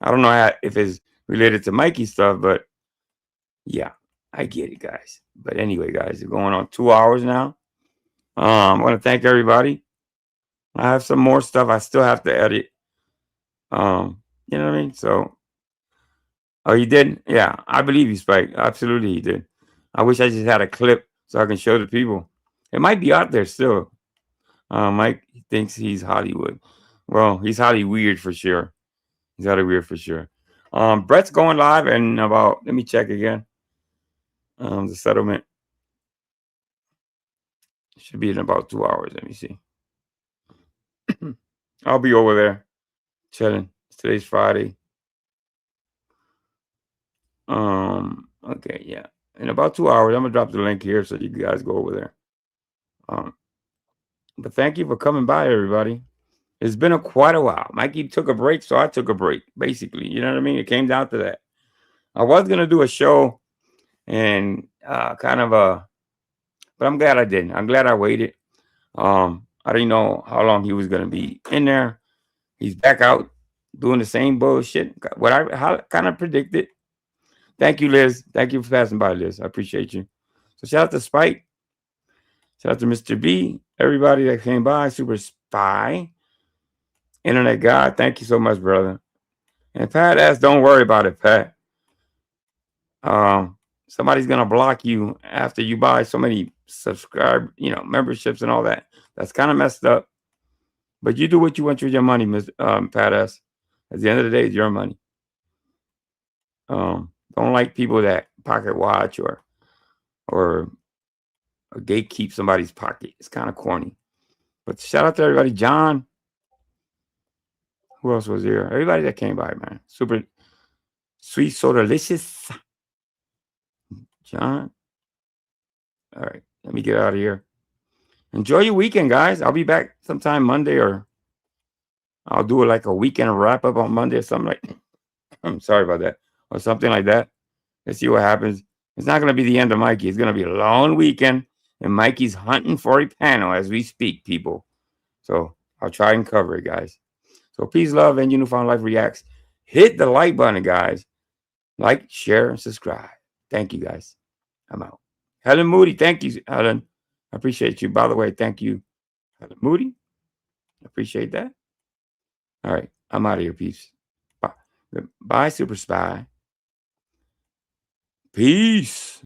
I don't know if it's related to Mikey stuff, but yeah, I get it, guys. But anyway, guys, we're going on 2 hours now. I want to thank everybody. I have some more stuff I still have to edit. You know what I mean? So, oh, he did? Yeah, I believe you, Spike. Absolutely, he did. I wish I just had a clip so I can show the people. It might be out there still. Mike thinks he's Hollywood. Well, he's Hollyweird for sure. He's Hollyweird for sure. Brett's going live in about, let me check again. The settlement should be in about 2 hours. Let me see. I'll be over there chilling. Today's Friday. Okay, yeah. In about 2 hours, I'm gonna drop the link here so you guys go over there. But thank you for coming by, everybody. It's been quite a while. Mikey took a break, so I took a break, basically. You know what I mean? It came down to that. I was gonna do a show and but I'm glad I didn't. I'm glad I waited. I didn't know how long he was gonna be in there. He's back out doing the same bullshit. What I kind of predicted. Thank you, Liz. Thank you for passing by, Liz. I appreciate you. So shout out to Spike. Shout out to Mr. B. Everybody that came by. Super Spy. Internet God. Thank you so much, brother. And Pat asks, don't worry about it, Pat. Somebody's gonna block you after you buy so many memberships and all that. That's kind of messed up. But you do what you want with your money, Pat S. At the end of the day, it's your money. Don't like people that pocket watch or gatekeep somebody's pocket. It's kind of corny. But shout out to everybody. John. Who else was here? Everybody that came by, man. Super sweet, so delicious. John. All right. Let me get out of here. Enjoy your weekend, guys. I'll be back sometime Monday, or I'll do like a weekend wrap up on Monday or something like that. I'm sorry about that. Or something like that. Let's see what happens. It's not going to be the end of Mikey. It's going to be a long weekend, and Mikey's hunting for a panel as we speak, people. So I'll try and cover it, guys. So peace, love, and Uniform Life Reacts. Hit the like button, guys. Like, share, and subscribe. Thank you, guys. I'm out. Helen Moody, thank you, Helen. I appreciate you. By the way, thank you, Helen Moody. Appreciate that. All right, I'm out of here, peace. Bye, Super Spy. Peace.